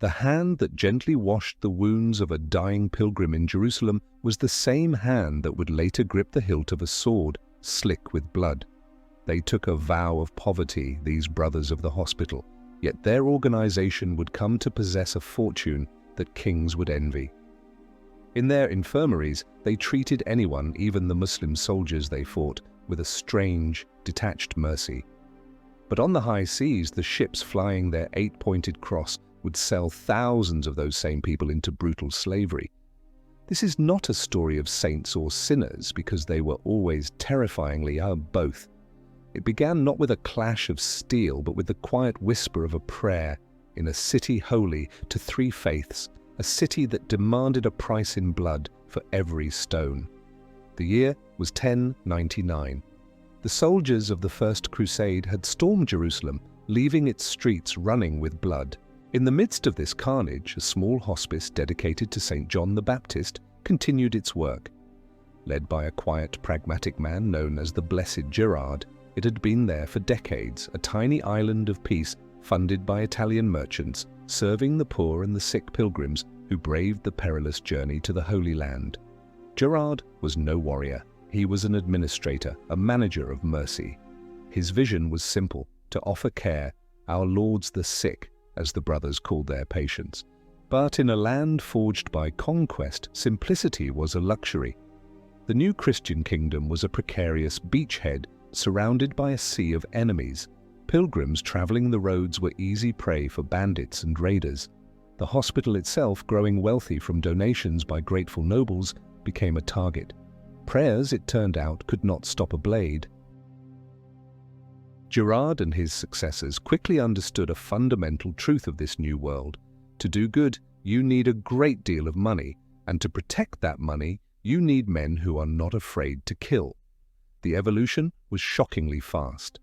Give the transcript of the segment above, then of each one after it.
The hand that gently washed the wounds of a dying pilgrim in Jerusalem was the same hand that would later grip the hilt of a sword, slick with blood. They took a vow of poverty, these brothers of the hospital, yet their organization would come to possess a fortune that kings would envy. In their infirmaries, they treated anyone, even the Muslim soldiers they fought, with a strange, detached mercy. But on the high seas, the ships flying their 8-pointed cross would sell thousands of those same people into brutal slavery. This is not a story of saints or sinners, because they were always terrifyingly both. It began not with a clash of steel, but with the quiet whisper of a prayer in a city holy to 3 faiths, a city that demanded a price in blood for every stone. The year was 1099. The soldiers of the First Crusade had stormed Jerusalem, leaving its streets running with blood. In the midst of this carnage, a small hospice dedicated to St. John the Baptist continued its work. Led by a quiet, pragmatic man known as the Blessed Gerard, it had been there for decades, a tiny island of peace funded by Italian merchants, serving the poor and the sick pilgrims who braved the perilous journey to the Holy Land. Gerard was no warrior. He was an administrator, a manager of mercy. His vision was simple: to offer care, our Lord's the sick, as the brothers called their patients. But in a land forged by conquest, simplicity was a luxury. The new Christian kingdom was a precarious beachhead surrounded by a sea of enemies. Pilgrims traveling the roads were easy prey for bandits and raiders. The hospital itself, growing wealthy from donations by grateful nobles, became a target. Prayers, it turned out, could not stop a blade. Gerard and his successors quickly understood a fundamental truth of this new world. To do good, you need a great deal of money, and to protect that money, you need men who are not afraid to kill. The evolution was shockingly fast.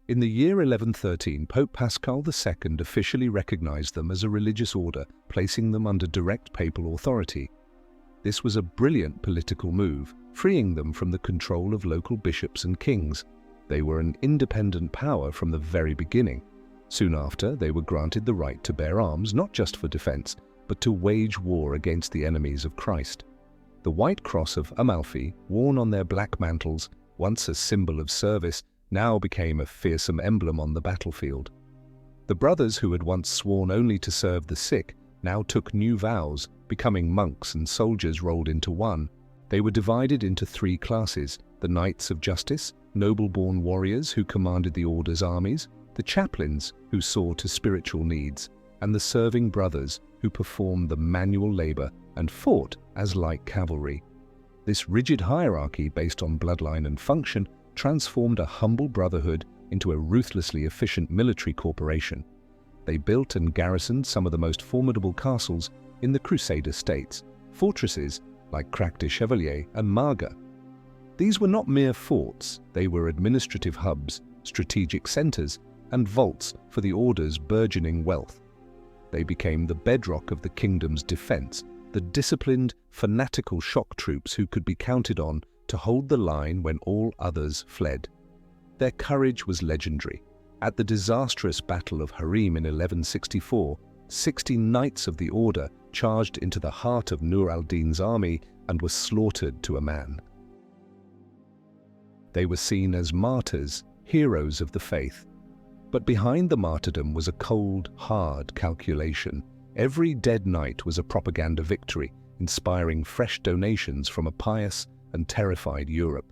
In the year 1113, Pope Paschal II officially recognized them as a religious order, placing them under direct papal authority. This was a brilliant political move, freeing them from the control of local bishops and kings. They were an independent power from the very beginning. Soon after, they were granted the right to bear arms, not just for defense, but to wage war against the enemies of Christ. The white cross of Amalfi, worn on their black mantles, once a symbol of service, now became a fearsome emblem on the battlefield. The brothers who had once sworn only to serve the sick now took new vows, becoming monks and soldiers rolled into one. They were divided into 3 classes: the Knights of Justice, noble-born warriors who commanded the order's armies, the chaplains who saw to spiritual needs, and the serving brothers who performed the manual labor and fought as light cavalry. This rigid hierarchy based on bloodline and function transformed a humble brotherhood into a ruthlessly efficient military corporation. They built and garrisoned some of the most formidable castles in the Crusader states, fortresses like Crac de Chevalier and Marga. These were not mere forts, they were administrative hubs, strategic centers, and vaults for the order's burgeoning wealth. They became the bedrock of the kingdom's defense, the disciplined, fanatical shock troops who could be counted on to hold the line when all others fled. Their courage was legendary. At the disastrous Battle of Harim in 1164, 60 knights of the order charged into the heart of Nur al-Din's army and were slaughtered to a man. They were seen as martyrs, heroes of the faith. But behind the martyrdom was a cold, hard calculation. Every dead knight was a propaganda victory, inspiring fresh donations from a pious and terrified Europe.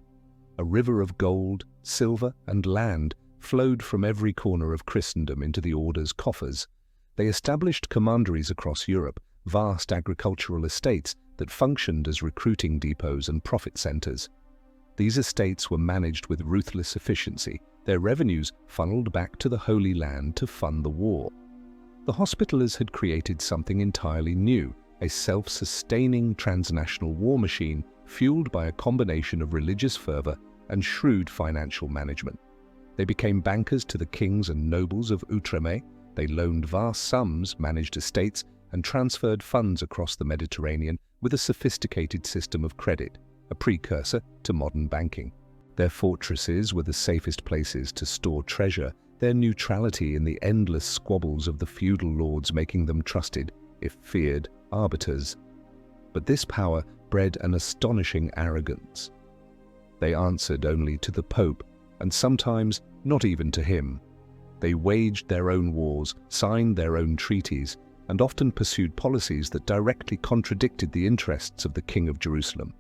A river of gold, silver, and land flowed from every corner of Christendom into the order's coffers. They established commanderies across Europe, vast agricultural estates that functioned as recruiting depots and profit centers. These estates were managed with ruthless efficiency, their revenues funneled back to the Holy Land to fund the war. The Hospitallers had created something entirely new, a self-sustaining transnational war machine fueled by a combination of religious fervor and shrewd financial management. They became bankers to the kings and nobles of Outremer. They loaned vast sums, managed estates, and transferred funds across the Mediterranean with a sophisticated system of credit, a precursor to modern banking. Their fortresses were the safest places to store treasure, their neutrality in the endless squabbles of the feudal lords making them trusted, if feared, arbiters. But this power bred an astonishing arrogance. They answered only to the Pope, and sometimes not even to him. They waged their own wars, signed their own treaties, and often pursued policies that directly contradicted the interests of the King of Jerusalem.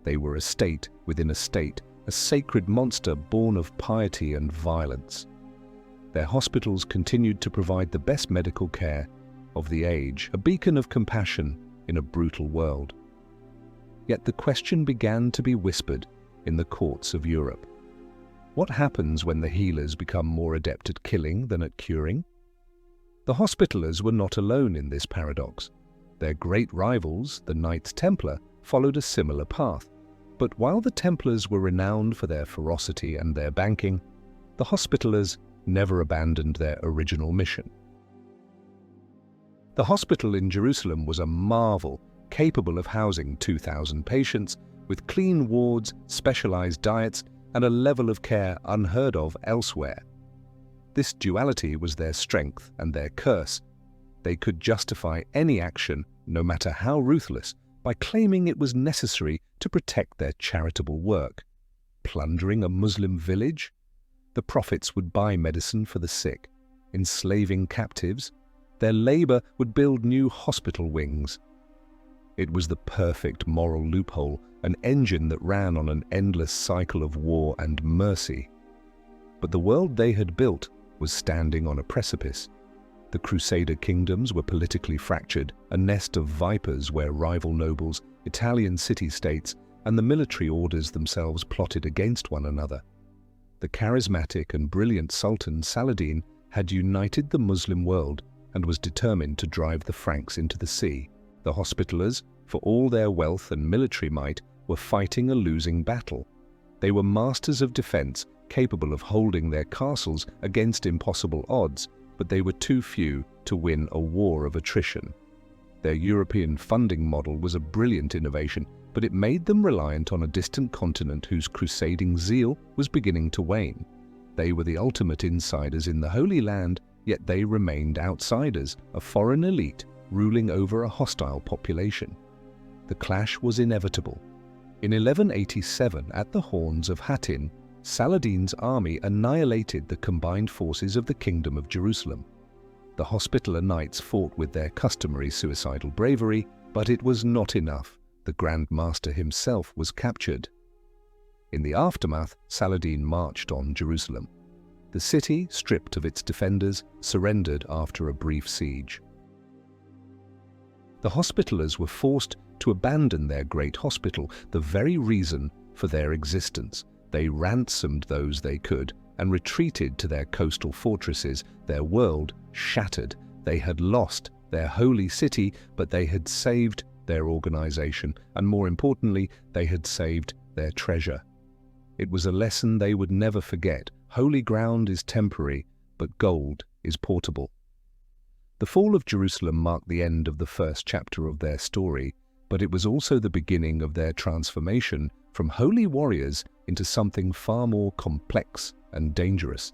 They were a state within a state, a sacred monster born of piety and violence. Their hospitals continued to provide the best medical care of the age, a beacon of compassion in a brutal world. Yet the question began to be whispered in the courts of Europe. What happens when the healers become more adept at killing than at curing? The Hospitallers were not alone in this paradox. Their great rivals, the Knights Templar, followed a similar path. But while the Templars were renowned for their ferocity and their banking, the Hospitallers never abandoned their original mission. The hospital in Jerusalem was a marvel, capable of housing 2,000 patients, with clean wards, specialized diets, and a level of care unheard of elsewhere. This duality was their strength and their curse. They could justify any action, no matter how ruthless, by claiming it was necessary to protect their charitable work. Plundering a Muslim village? The prophets would buy medicine for the sick. Enslaving captives? Their labor would build new hospital wings. It was the perfect moral loophole, an engine that ran on an endless cycle of war and mercy. But the world they had built was standing on a precipice. The Crusader kingdoms were politically fractured, a nest of vipers where rival nobles, Italian city-states, and the military orders themselves plotted against one another. The charismatic and brilliant Sultan Saladin had united the Muslim world and was determined to drive the Franks into the sea. The Hospitallers, for all their wealth and military might, were fighting a losing battle. They were masters of defense, capable of holding their castles against impossible odds, but they were too few to win a war of attrition. Their European funding model was a brilliant innovation, but it made them reliant on a distant continent whose crusading zeal was beginning to wane. They were the ultimate insiders in the Holy Land, yet they remained outsiders, a foreign elite ruling over a hostile population. The clash was inevitable. In 1187, at the Horns of Hattin, Saladin's army annihilated the combined forces of the Kingdom of Jerusalem. The Hospitaller Knights fought with their customary suicidal bravery, but it was not enough. The Grand Master himself was captured. In the aftermath, Saladin marched on Jerusalem. The city, stripped of its defenders, surrendered after a brief siege. The Hospitallers were forced to abandon their great hospital, the very reason for their existence. They ransomed those they could and retreated to their coastal fortresses, their world shattered. They had lost their holy city, but they had saved their organization, and more importantly, they had saved their treasure. It was a lesson they would never forget. Holy ground is temporary, but gold is portable. The fall of Jerusalem marked the end of the first chapter of their story, but it was also the beginning of their transformation from holy warriors into something far more complex and dangerous.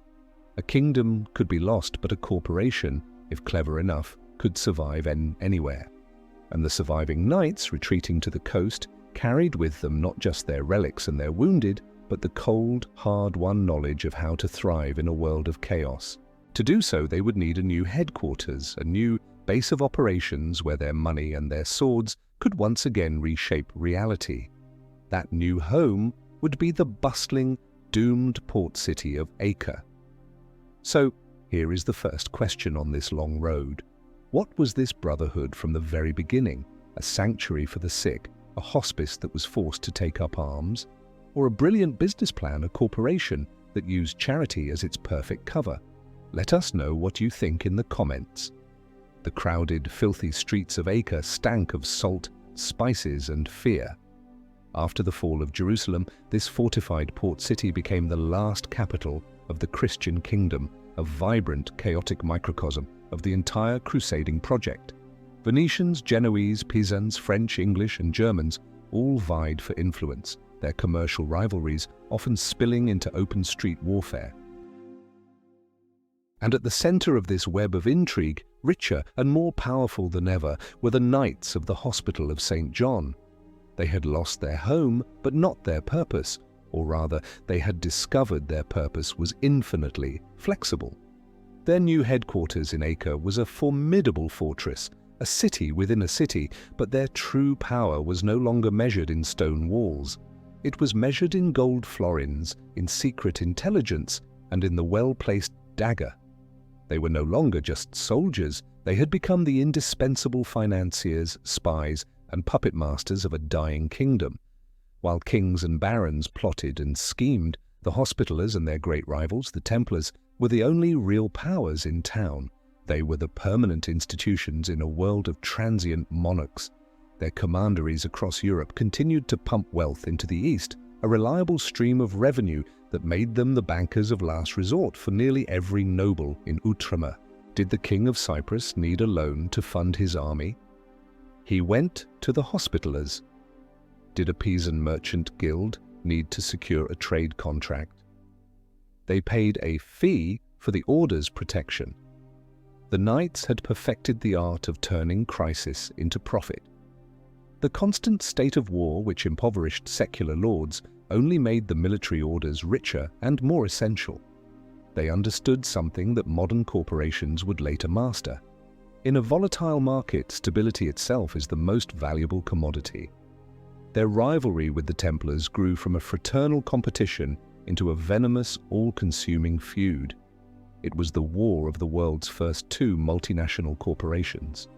A kingdom could be lost, but a corporation, if clever enough, could survive anywhere. And the surviving knights, retreating to the coast, carried with them not just their relics and their wounded, but the cold, hard-won knowledge of how to thrive in a world of chaos. To do so, they would need a new headquarters, a new base of operations where their money and their swords could once again reshape reality. That new home would be the bustling, doomed port city of Acre. So, here is the first question on this long road. What was this brotherhood from the very beginning? A sanctuary for the sick, a hospice that was forced to take up arms, or a brilliant business plan, a corporation that used charity as its perfect cover? Let us know what you think in the comments. The crowded, filthy streets of Acre stank of salt, spices, and fear. After the fall of Jerusalem, this fortified port city became the last capital of the Christian kingdom, a vibrant, chaotic microcosm of the entire crusading project. Venetians, Genoese, Pisans, French, English, and Germans all vied for influence, their commercial rivalries often spilling into open street warfare. And at the center of this web of intrigue, richer and more powerful than ever, were the Knights of the Hospital of St. John. They had lost their home, but not their purpose, or rather, they had discovered their purpose was infinitely flexible. Their new headquarters in Acre was a formidable fortress, a city within a city, but their true power was no longer measured in stone walls. It was measured in gold florins, in secret intelligence, and in the well-placed dagger. They were no longer just soldiers, they had become the indispensable financiers, spies, and puppet masters of a dying kingdom. While kings and barons plotted and schemed, the Hospitallers and their great rivals, the Templars, were the only real powers in town. They were the permanent institutions in a world of transient monarchs. Their commanderies across Europe continued to pump wealth into the East, a reliable stream of revenue that made them the bankers of last resort for nearly every noble in Outremer. Did the King of Cyprus need a loan to fund his army? He went to the Hospitallers. Did a Pisan merchant guild need to secure a trade contract? They paid a fee for the Order's protection. The Knights had perfected the art of turning crisis into profit. The constant state of war, which impoverished secular lords, only made the military orders richer and more essential. They understood something that modern corporations would later master. In a volatile market, stability itself is the most valuable commodity. Their rivalry with the Templars grew from a fraternal competition into a venomous, all-consuming feud. It was the war of the world's first two multinational corporations.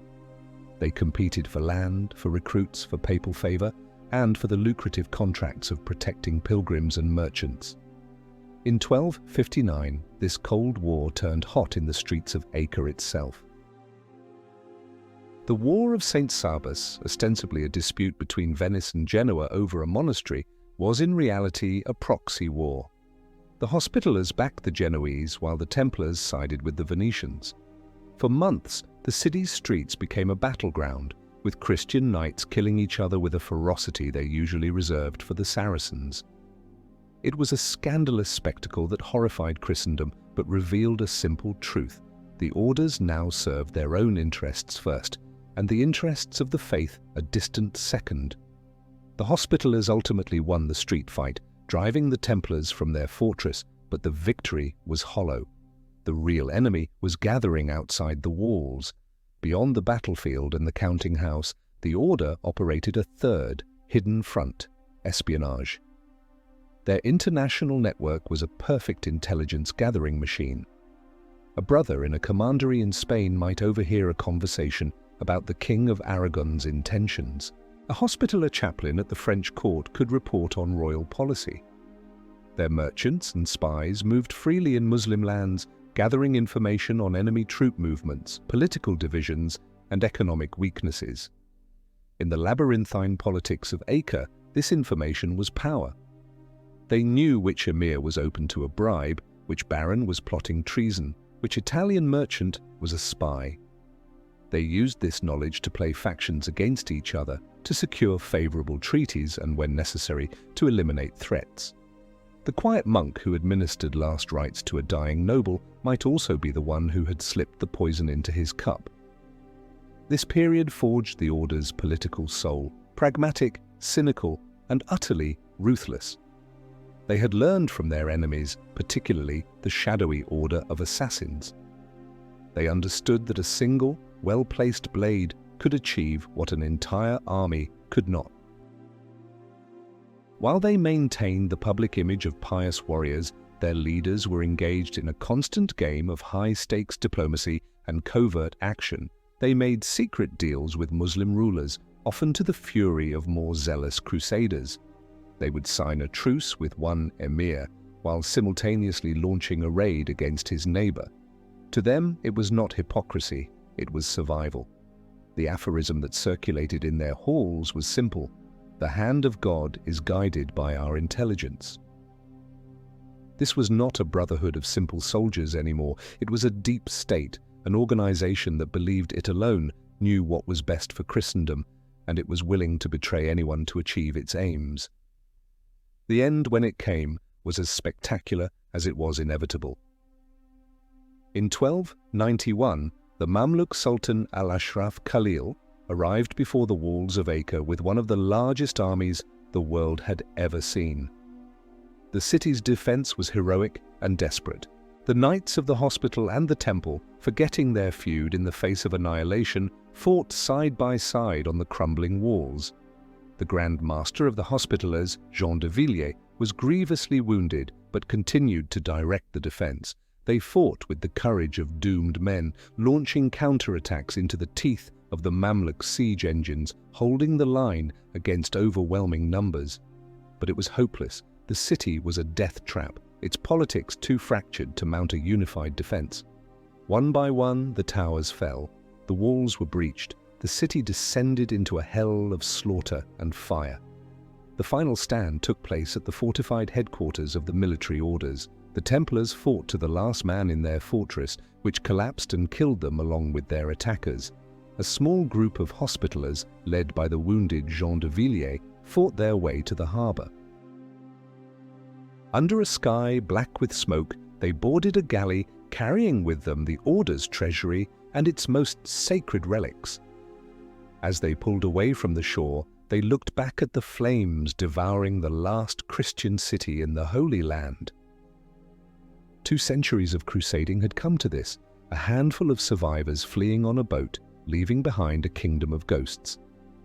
They competed for land, for recruits, for papal favor, and for the lucrative contracts of protecting pilgrims and merchants. In 1259, this Cold War turned hot in the streets of Acre itself. The War of St. Sabas, ostensibly a dispute between Venice and Genoa over a monastery, was in reality a proxy war. The Hospitallers backed the Genoese while the Templars sided with the Venetians. For months, the city's streets became a battleground, with Christian knights killing each other with a ferocity they usually reserved for the Saracens. It was a scandalous spectacle that horrified Christendom but revealed a simple truth. The orders now served their own interests first, and the interests of the faith a distant second. The Hospitallers ultimately won the street fight, driving the Templars from their fortress, but the victory was hollow. The real enemy was gathering outside the walls. Beyond the battlefield and the counting house, the Order operated a third, hidden front: espionage. Their international network was a perfect intelligence gathering machine. A brother in a commandery in Spain might overhear a conversation about the King of Aragon's intentions. A Hospitaller chaplain at the French court could report on royal policy. Their merchants and spies moved freely in Muslim lands, gathering information on enemy troop movements, political divisions, and economic weaknesses. In the labyrinthine politics of Acre, this information was power. They knew which emir was open to a bribe, which baron was plotting treason, which Italian merchant was a spy. They used this knowledge to play factions against each other, to secure favorable treaties and, when necessary, to eliminate threats. The quiet monk who administered last rites to a dying noble might also be the one who had slipped the poison into his cup. This period forged the Order's political soul, pragmatic, cynical, and utterly ruthless. They had learned from their enemies, particularly the shadowy Order of Assassins. They understood that a single, well-placed blade could achieve what an entire army could not. While they maintained the public image of pious warriors, their leaders were engaged in a constant game of high-stakes diplomacy and covert action. They made secret deals with Muslim rulers, often to the fury of more zealous crusaders. They would sign a truce with one emir, while simultaneously launching a raid against his neighbor. To them, it was not hypocrisy, it was survival. The aphorism that circulated in their halls was simple: the hand of God is guided by our intelligence. This was not a brotherhood of simple soldiers anymore. It was a deep state, an organization that believed it alone knew what was best for Christendom, and it was willing to betray anyone to achieve its aims. The end, when it came, was as spectacular as it was inevitable. In 1291, the Mamluk Sultan al-Ashraf Khalil arrived before the walls of Acre with one of the largest armies the world had ever seen. The city's defense was heroic and desperate. The knights of the hospital and the temple, forgetting their feud in the face of annihilation, fought side by side on the crumbling walls. The Grand Master of the Hospitallers, Jean de Villiers, was grievously wounded but continued to direct the defense. They fought with the courage of doomed men, launching counterattacks into the teeth of the Mamluk siege engines, holding the line against overwhelming numbers. But it was hopeless. The city was a death trap, its politics too fractured to mount a unified defense. One by one, the towers fell. The walls were breached. The city descended into a hell of slaughter and fire. The final stand took place at the fortified headquarters of the military orders. The Templars fought to the last man in their fortress, which collapsed and killed them along with their attackers. A small group of Hospitallers, led by the wounded Jean de Villiers, fought their way to the harbour. Under a sky black with smoke, they boarded a galley, carrying with them the Order's treasury and its most sacred relics. As they pulled away from the shore, they looked back at the flames devouring the last Christian city in the Holy Land. 2 centuries of crusading had come to this, a handful of survivors fleeing on a boat, leaving behind a kingdom of ghosts.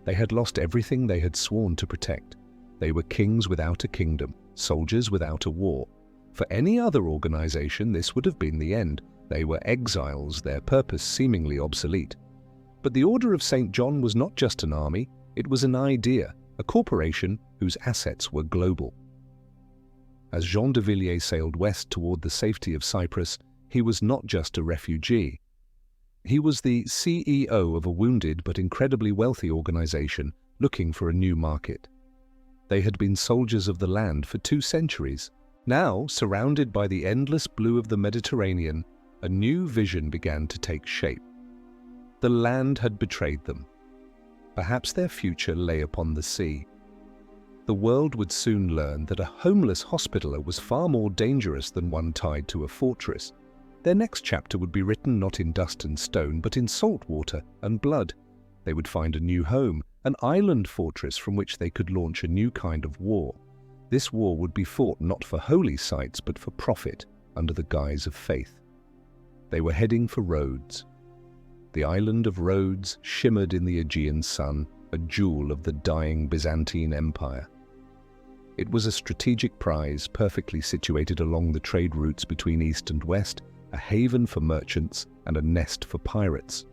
They had lost everything they had sworn to protect. They were kings without a kingdom, soldiers without a war. For any other organization, this would have been the end. They were exiles, their purpose seemingly obsolete. But the Order of St. John was not just an army, it was an idea, a corporation whose assets were global. As Jean de Villiers sailed west toward the safety of Cyprus, he was not just a refugee. He was the CEO of a wounded but incredibly wealthy organization looking for a new market. They had been soldiers of the land for 2 centuries. Now, surrounded by the endless blue of the Mediterranean, a new vision began to take shape. The land had betrayed them. Perhaps their future lay upon the sea. The world would soon learn that a homeless hospitaller was far more dangerous than one tied to a fortress. Their next chapter would be written not in dust and stone, but in salt water and blood. They would find a new home, an island fortress from which they could launch a new kind of war. This war would be fought not for holy sites, but for profit, under the guise of faith. They were heading for Rhodes. The island of Rhodes shimmered in the Aegean sun, a jewel of the dying Byzantine Empire. It was a strategic prize, perfectly situated along the trade routes between east and west, a haven for merchants and a nest for pirates.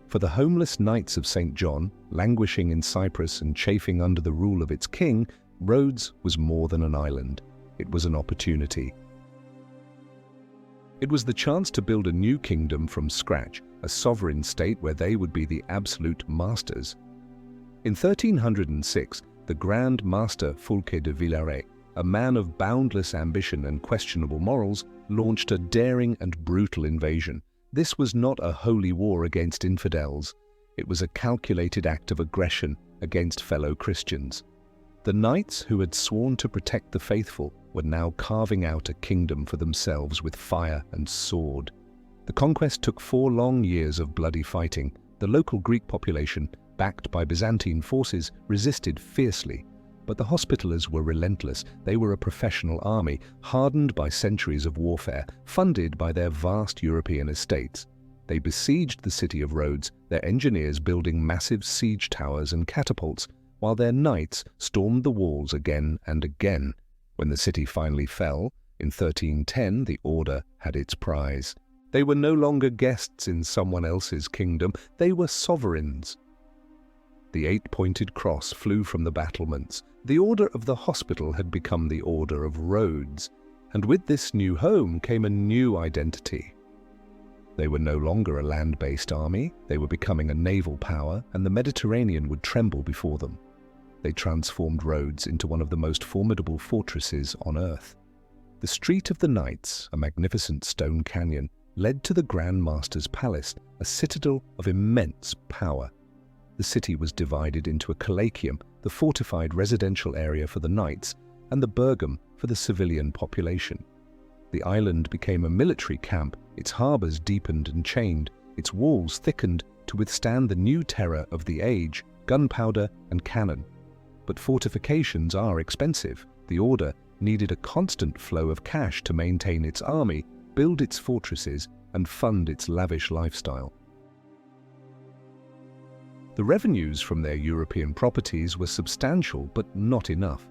For the homeless knights of St. John, languishing in Cyprus and chafing under the rule of its king, Rhodes was more than an island. It was an opportunity. It was the chance to build a new kingdom from scratch, a sovereign state where they would be the absolute masters. In 1306, the Grand Master Fulques de Villaret, a man of boundless ambition and questionable morals, launched a daring and brutal invasion. This was not a holy war against infidels. It was a calculated act of aggression against fellow Christians. The knights who had sworn to protect the faithful were now carving out a kingdom for themselves with fire and sword. The conquest took 4 long years of bloody fighting. The local Greek population, backed by Byzantine forces, resisted fiercely. But the Hospitallers were relentless. They were a professional army, hardened by centuries of warfare, funded by their vast European estates. They besieged the city of Rhodes, their engineers building massive siege towers and catapults, while their knights stormed the walls again and again. When the city finally fell, in 1310, the Order had its prize. They were no longer guests in someone else's kingdom, they were sovereigns. The 8-pointed cross flew from the battlements. The Order of the Hospital had become the Order of Rhodes, and with this new home came a new identity. They were no longer a land-based army, they were becoming a naval power, and the Mediterranean would tremble before them. They transformed Rhodes into one of the most formidable fortresses on earth. The Street of the Knights, a magnificent stone canyon, led to the Grand Master's palace, a citadel of immense power. The city was divided into a Callacium, the fortified residential area for the knights, and the Bergum for the civilian population. The island became a military camp, its harbours deepened and chained, its walls thickened to withstand the new terror of the age, gunpowder and cannon. But fortifications are expensive. The Order needed a constant flow of cash to maintain its army, build its fortresses, and fund its lavish lifestyle. The revenues from their European properties were substantial, but not enough.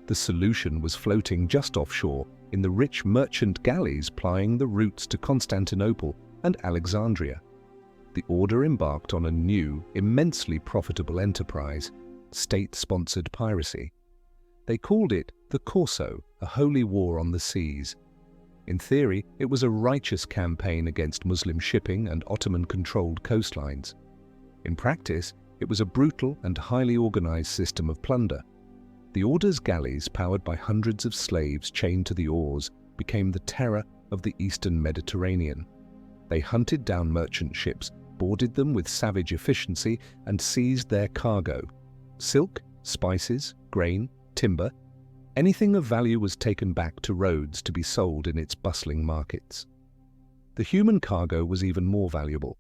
The solution was floating just offshore in the rich merchant galleys plying the routes to Constantinople and Alexandria. The Order embarked on a new, immensely profitable enterprise, state-sponsored piracy. They called it the Corso, a holy war on the seas. In theory, it was a righteous campaign against Muslim shipping and Ottoman-controlled coastlines. In practice, it was a brutal and highly organized system of plunder. The Order's galleys, powered by hundreds of slaves chained to the oars, became the terror of the eastern Mediterranean. They hunted down merchant ships, boarded them with savage efficiency, and seized their cargo. Silk, spices, grain, timber, anything of value was taken back to Rhodes to be sold in its bustling markets. The human cargo was even more valuable.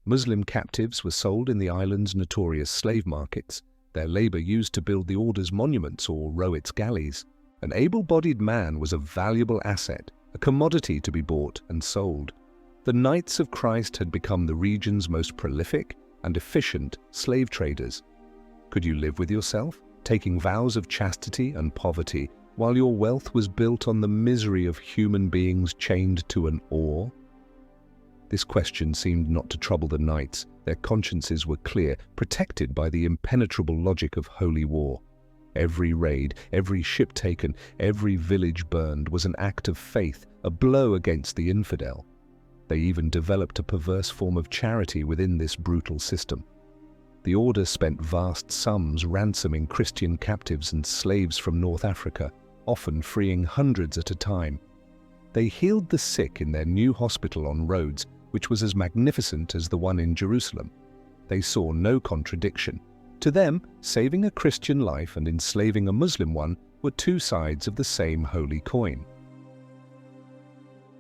Muslim captives were sold in the island's notorious slave markets, their labor used to build the Order's monuments or row its galleys. An able-bodied man was a valuable asset, a commodity to be bought and sold. The Knights of Christ had become the region's most prolific and efficient slave traders. Could you live with yourself, taking vows of chastity and poverty, while your wealth was built on the misery of human beings chained to an oar? This question seemed not to trouble the knights. Their consciences were clear, protected by the impenetrable logic of holy war. Every raid, every ship taken, every village burned was an act of faith, a blow against the infidel. They even developed a perverse form of charity within this brutal system. The Order spent vast sums ransoming Christian captives and slaves from North Africa, often freeing hundreds at a time. They healed the sick in their new hospital on Rhodes, which was as magnificent as the one in Jerusalem. They saw no contradiction. To them, saving a Christian life and enslaving a Muslim one were two sides of the same holy coin.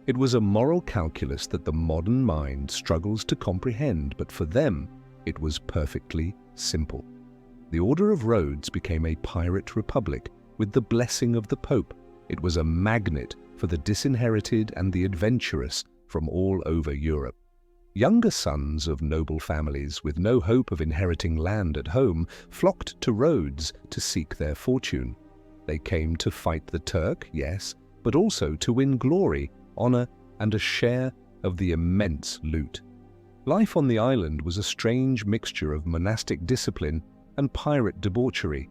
It was a moral calculus that the modern mind struggles to comprehend, but for them, it was perfectly simple. The Order of Rhodes became a pirate republic with the blessing of the Pope. It was a magnet for the disinherited and the adventurous from all over Europe. Younger sons of noble families with no hope of inheriting land at home flocked to Rhodes to seek their fortune. They came to fight the Turk, yes, but also to win glory, honor, and a share of the immense loot. Life on the island was a strange mixture of monastic discipline and pirate debauchery.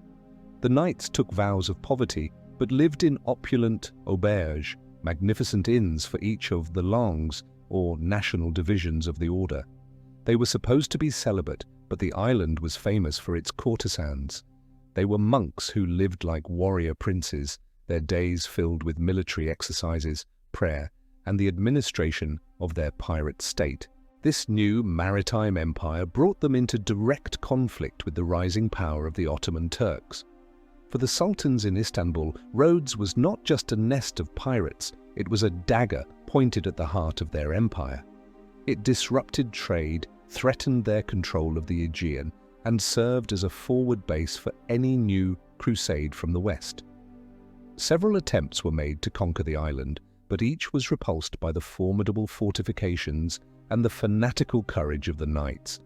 The knights took vows of poverty, but lived in opulent auberges, magnificent inns for each of the langues, or national divisions of the Order. They were supposed to be celibate, but the island was famous for its courtesans. They were monks who lived like warrior princes, their days filled with military exercises, prayer, and the administration of their pirate state. This new maritime empire brought them into direct conflict with the rising power of the Ottoman Turks. For the sultans in Istanbul, Rhodes was not just a nest of pirates, it was a dagger pointed at the heart of their empire. It disrupted trade, threatened their control of the Aegean, and served as a forward base for any new crusade from the west. Several attempts were made to conquer the island, but each was repulsed by the formidable fortifications and the fanatical courage of the knights.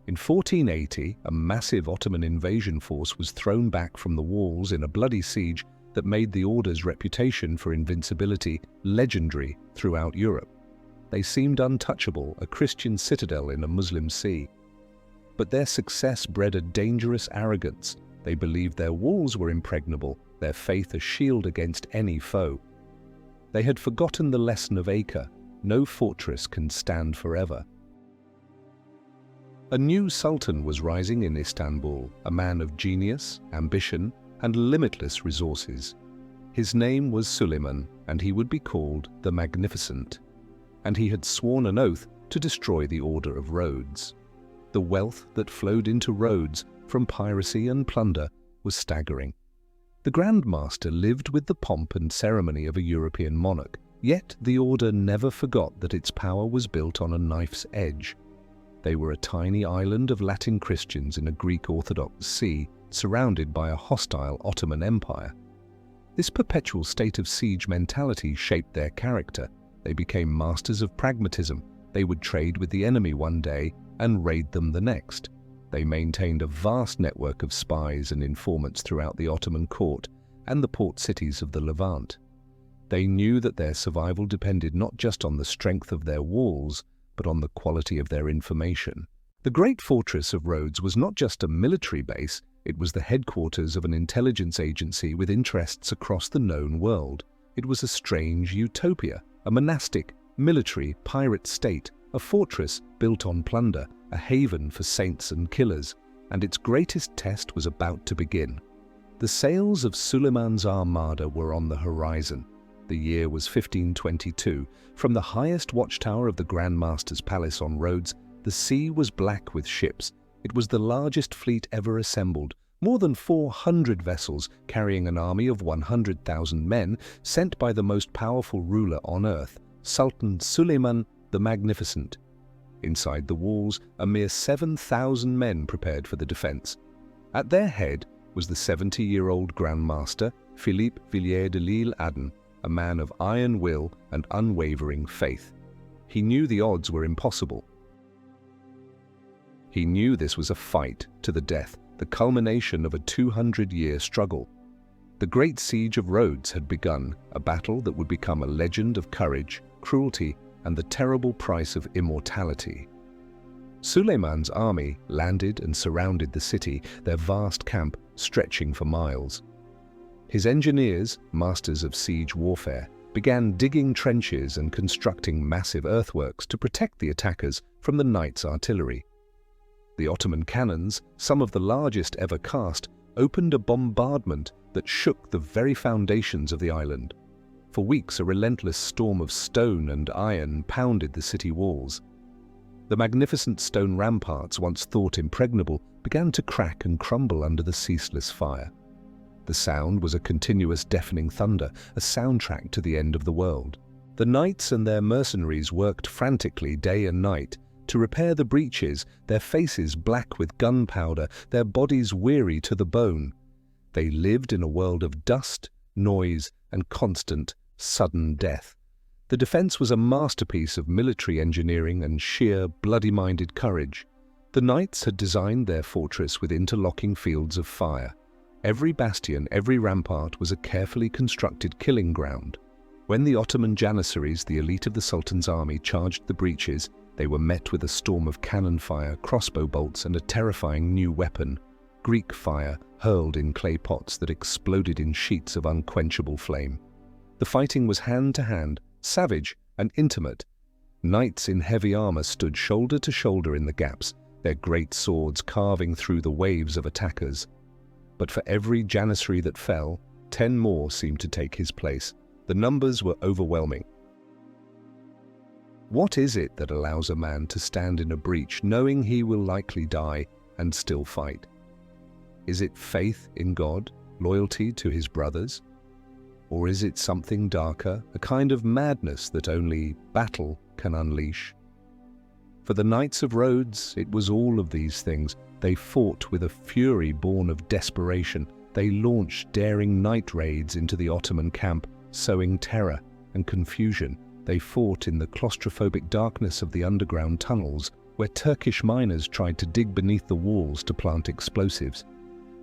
In 1480, a massive Ottoman invasion force was thrown back from the walls in a bloody siege that made the Order's reputation for invincibility legendary throughout Europe. They seemed untouchable, a Christian citadel in a Muslim sea. But their success bred a dangerous arrogance. They believed their walls were impregnable, their faith a shield against any foe. They had forgotten the lesson of Acre: no fortress can stand forever. A new sultan was rising in Istanbul, a man of genius, ambition, and limitless resources. His name was Suleiman, and he would be called the Magnificent. And he had sworn an oath to destroy the Order of Rhodes. The wealth that flowed into Rhodes from piracy and plunder was staggering. The Grand Master lived with the pomp and ceremony of a European monarch, Yet the Order never forgot that its power was built on a knife's edge. They were a tiny island of Latin Christians in a Greek Orthodox sea, surrounded by a hostile Ottoman Empire. This perpetual state of siege mentality shaped their character. They became masters of pragmatism. They would trade with the enemy one day and raid them the next. They maintained a vast network of spies and informants throughout the Ottoman court and the port cities of the Levant. They knew that their survival depended not just on the strength of their walls, but on the quality of their information. The Great Fortress of Rhodes was not just a military base, it was the headquarters of an intelligence agency with interests across the known world. It was a strange utopia, a monastic, military, pirate state, a fortress built on plunder, a haven for saints and killers, and its greatest test was about to begin. The sails of Suleiman's armada were on the horizon. The year was 1522. From the highest watchtower of the Grand Master's palace on Rhodes, the sea was black with ships. It was the largest fleet ever assembled, more than 400 vessels carrying an army of 100,000 men sent by the most powerful ruler on earth, Sultan Suleiman the Magnificent. Inside the walls, a mere 7,000 men prepared for the defense. At their head was the 70-year-old Grand Master, Philippe Villiers de l'Isle-Adam, a man of iron will and unwavering faith. He knew the odds were impossible. He knew this was a fight to the death, the culmination of a 200-year struggle. The Great Siege of Rhodes had begun, a battle that would become a legend of courage, cruelty, and the terrible price of immortality. Suleiman's army landed and surrounded the city, their vast camp stretching for miles. His engineers, masters of siege warfare, began digging trenches and constructing massive earthworks to protect the attackers from the knight's artillery. The Ottoman cannons, some of the largest ever cast, opened a bombardment that shook the very foundations of the island. For weeks, a relentless storm of stone and iron pounded the city walls. The magnificent stone ramparts, once thought impregnable, began to crack and crumble under the ceaseless fire. The sound was a continuous deafening thunder, a soundtrack to the end of the world. The knights and their mercenaries worked frantically day and night to repair the breaches, their faces black with gunpowder, their bodies weary to the bone. They lived in a world of dust, noise, and constant, sudden death. The defense was a masterpiece of military engineering and sheer, bloody-minded courage. The knights had designed their fortress with interlocking fields of fire. Every bastion, every rampart was a carefully constructed killing ground. When the Ottoman janissaries, the elite of the Sultan's army, charged the breaches, they were met with a storm of cannon fire, crossbow bolts, and a terrifying new weapon, Greek fire, hurled in clay pots that exploded in sheets of unquenchable flame. The fighting was hand-to-hand, savage and intimate. Knights in heavy armor stood shoulder to shoulder in the gaps, their great swords carving through the waves of attackers. But for every janissary that fell, 10 more seemed to take his place. The numbers were overwhelming. What is it that allows a man to stand in a breach knowing he will likely die and still fight? Is it faith in God, loyalty to his brothers? Or is it something darker, a kind of madness that only battle can unleash? For the Knights of Rhodes, it was all of these things. They fought with a fury born of desperation. They launched daring night raids into the Ottoman camp, sowing terror and confusion. They fought in the claustrophobic darkness of the underground tunnels, where Turkish miners tried to dig beneath the walls to plant explosives.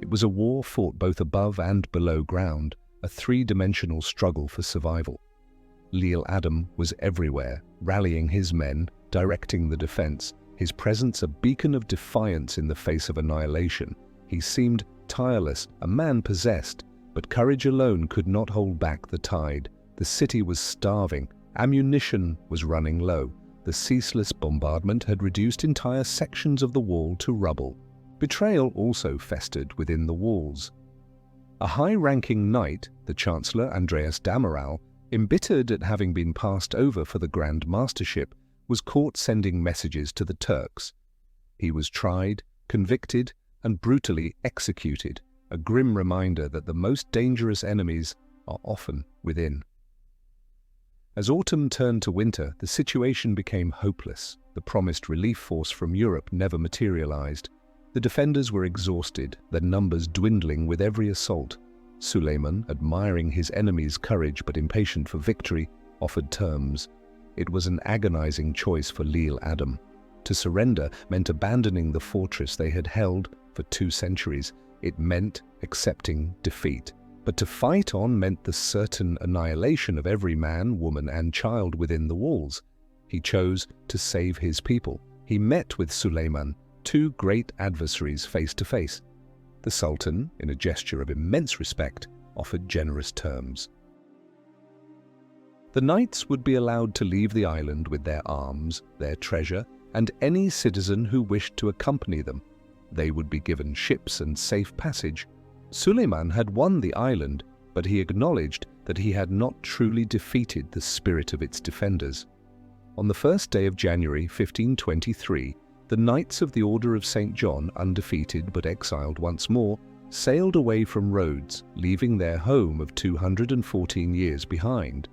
It was a war fought both above and below ground, a three-dimensional struggle for survival. l'Isle-Adam was everywhere, rallying his men, directing the defense, his presence a beacon of defiance in the face of annihilation. He seemed tireless, a man possessed, but courage alone could not hold back the tide. The city was starving, ammunition was running low. The ceaseless bombardment had reduced entire sections of the wall to rubble. Betrayal also festered within the walls. A high-ranking knight, the Chancellor Andreas Dameral, embittered at having been passed over for the Grand Mastership, was caught sending messages to the Turks. He was tried, convicted, and brutally executed, a grim reminder that the most dangerous enemies are often within. As autumn turned to winter, the situation became hopeless. The promised relief force from Europe never materialized. The defenders were exhausted, their numbers dwindling with every assault. Suleiman, admiring his enemy's courage but impatient for victory, offered terms. It was an agonizing choice for Lil Adam. To surrender meant abandoning the fortress they had held for 2 centuries. It meant accepting defeat. But to fight on meant the certain annihilation of every man, woman, and child within the walls. He chose to save his people. He met with Suleiman, 2 great adversaries face to face. The Sultan, in a gesture of immense respect, offered generous terms. The knights would be allowed to leave the island with their arms, their treasure, and any citizen who wished to accompany them. They would be given ships and safe passage. Suleiman had won the island, but he acknowledged that he had not truly defeated the spirit of its defenders. On the first day of January 1523, the Knights of the Order of St. John, undefeated but exiled once more, sailed away from Rhodes, leaving their home of 214 years behind.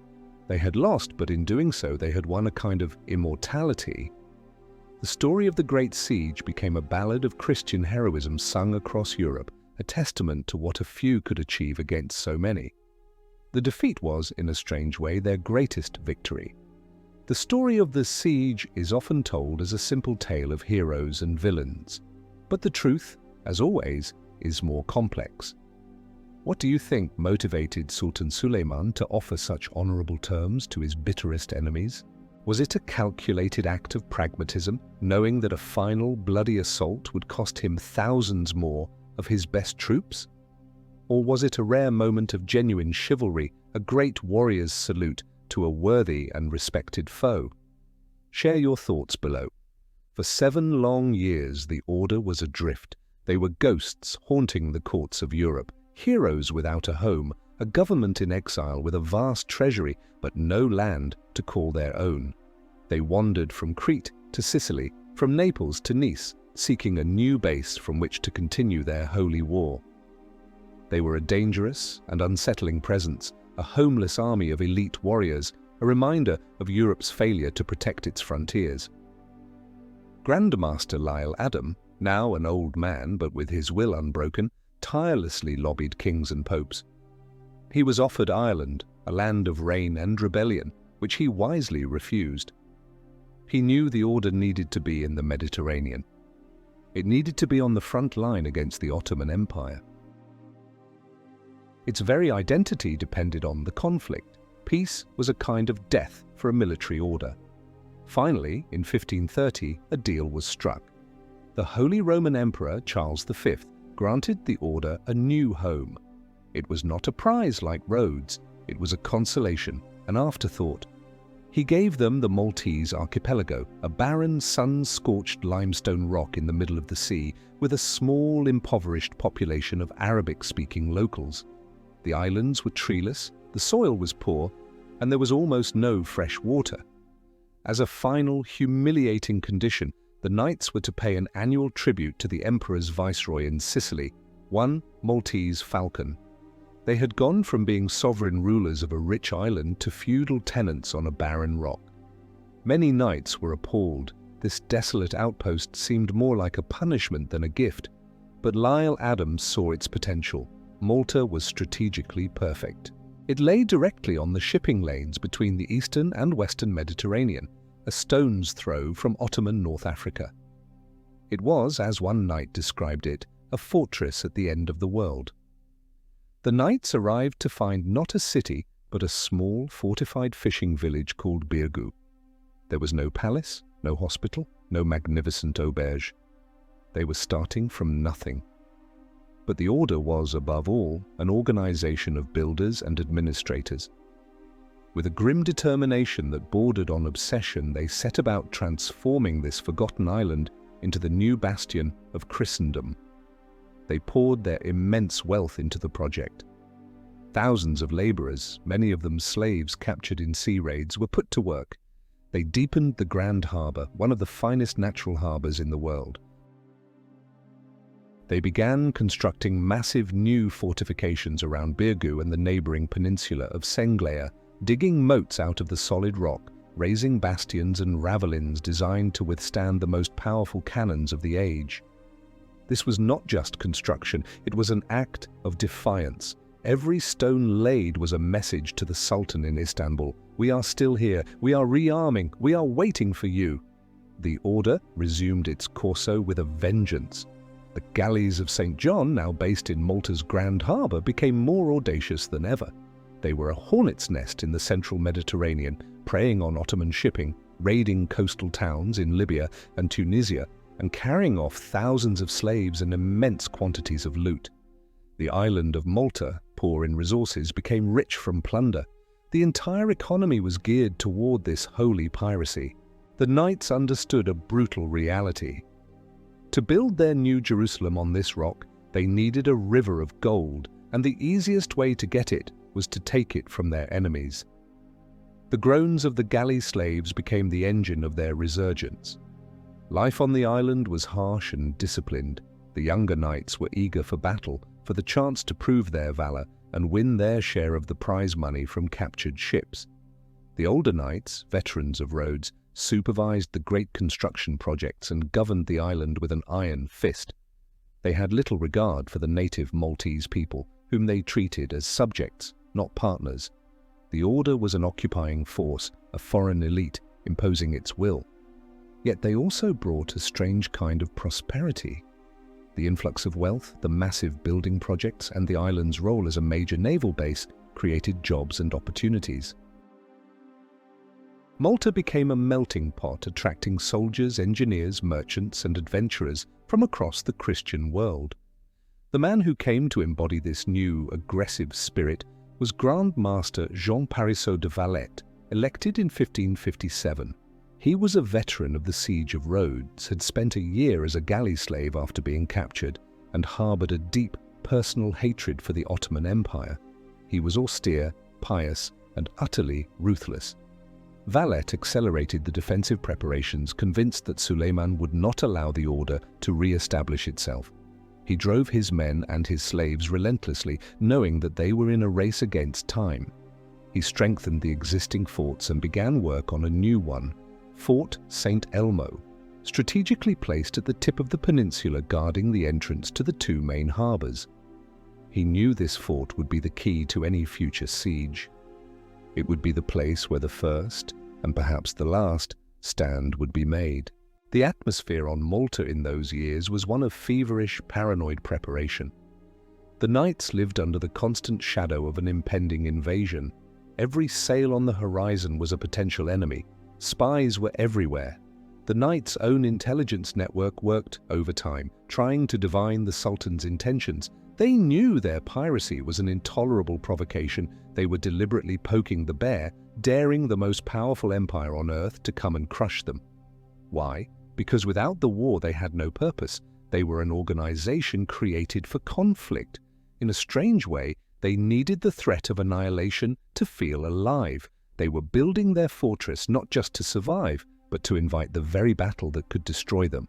They had lost, but in doing so they had won a kind of immortality. The story of the Great Siege became a ballad of Christian heroism sung across Europe, a testament to what a few could achieve against so many. The defeat was, in a strange way, their greatest victory. The story of the siege is often told as a simple tale of heroes and villains. But the truth, as always, is more complex. What do you think motivated Sultan Suleiman to offer such honorable terms to his bitterest enemies? Was it a calculated act of pragmatism, knowing that a final bloody assault would cost him thousands more of his best troops? Or was it a rare moment of genuine chivalry, a great warrior's salute to a worthy and respected foe? Share your thoughts below. For 7 long years the Order was adrift. They were ghosts haunting the courts of Europe, heroes without a home, a government in exile with a vast treasury but no land to call their own. They wandered from Crete to Sicily, from Naples to Nice, seeking a new base from which to continue their holy war. They were a dangerous and unsettling presence, a homeless army of elite warriors, a reminder of Europe's failure to protect its frontiers. Grandmaster Lil Adam, now an old man but with his will unbroken, tirelessly lobbied kings and popes. He was offered Ireland, a land of rain and rebellion, which he wisely refused. He knew the Order needed to be in the Mediterranean. It needed to be on the front line against the Ottoman Empire. Its very identity depended on the conflict. Peace was a kind of death for a military order. Finally, in 1530, a deal was struck. The Holy Roman Emperor Charles V granted the Order a new home. It was not a prize like Rhodes, it was a consolation, an afterthought. He gave them the Maltese archipelago, a barren, sun-scorched limestone rock in the middle of the sea, with a small, impoverished population of Arabic-speaking locals. The islands were treeless, the soil was poor, and there was almost no fresh water. As a final, humiliating condition, the knights were to pay an annual tribute to the emperor's viceroy in Sicily, one Maltese falcon. They had gone from being sovereign rulers of a rich island to feudal tenants on a barren rock. Many knights were appalled. This desolate outpost seemed more like a punishment than a gift. But Lil Adam saw its potential. Malta was strategically perfect. It lay directly on the shipping lanes between the eastern and western Mediterranean, a stone's throw from Ottoman North Africa. It was, as one knight described it, a fortress at the end of the world. The knights arrived to find not a city, but a small, fortified fishing village called Birgu. There was no palace, no hospital, no magnificent auberge. They were starting from nothing. But the Order was, above all, an organization of builders and administrators. With a grim determination that bordered on obsession, they set about transforming this forgotten island into the new bastion of Christendom. They poured their immense wealth into the project. Thousands of laborers, many of them slaves captured in sea raids, were put to work. They deepened the Grand Harbour, one of the finest natural harbours in the world. They began constructing massive new fortifications around Birgu and the neighbouring peninsula of Senglea, digging moats out of the solid rock, raising bastions and ravelins designed to withstand the most powerful cannons of the age. This was not just construction, it was an act of defiance. Every stone laid was a message to the Sultan in Istanbul. We are still here, we are rearming, we are waiting for you. The order resumed its corso with a vengeance. The galleys of St. John, now based in Malta's Grand Harbour, became more audacious than ever. They were a hornet's nest in the central Mediterranean, preying on Ottoman shipping, raiding coastal towns in Libya and Tunisia, and carrying off thousands of slaves and immense quantities of loot. The island of Malta, poor in resources, became rich from plunder. The entire economy was geared toward this holy piracy. The knights understood a brutal reality. To build their new Jerusalem on this rock, they needed a river of gold, and the easiest way to get it was to take it from their enemies. The groans of the galley slaves became the engine of their resurgence. Life on the island was harsh and disciplined. The younger knights were eager for battle, for the chance to prove their valor and win their share of the prize money from captured ships. The older knights, veterans of Rhodes, supervised the great construction projects and governed the island with an iron fist. They had little regard for the native Maltese people, whom they treated as subjects, not partners. The order was an occupying force, a foreign elite imposing its will. Yet they also brought a strange kind of prosperity. The influx of wealth, the massive building projects, and the island's role as a major naval base created jobs and opportunities. Malta became a melting pot, attracting soldiers, engineers, merchants, and adventurers from across the Christian world. The man who came to embody this new, aggressive spirit was Grand Master Jean Parisot de Valette, elected in 1557. He was a veteran of the Siege of Rhodes, had spent a year as a galley slave after being captured, and harbored a deep, personal hatred for the Ottoman Empire. He was austere, pious, and utterly ruthless. Valette accelerated the defensive preparations, convinced that Suleiman would not allow the order to re-establish itself. He drove his men and his slaves relentlessly, knowing that they were in a race against time. He strengthened the existing forts and began work on a new one, Fort St. Elmo, strategically placed at the tip of the peninsula guarding the entrance to the two main harbours. He knew this fort would be the key to any future siege. It would be the place where the first, and perhaps the last, stand would be made. The atmosphere on Malta in those years was one of feverish, paranoid preparation. The knights lived under the constant shadow of an impending invasion. Every sail on the horizon was a potential enemy. Spies were everywhere. The knights' own intelligence network worked overtime, trying to divine the Sultan's intentions. They knew their piracy was an intolerable provocation. They were deliberately poking the bear, daring the most powerful empire on earth to come and crush them. Why? Because without the war they had no purpose. They were an organization created for conflict. In a strange way, they needed the threat of annihilation to feel alive. They were building their fortress not just to survive, but to invite the very battle that could destroy them.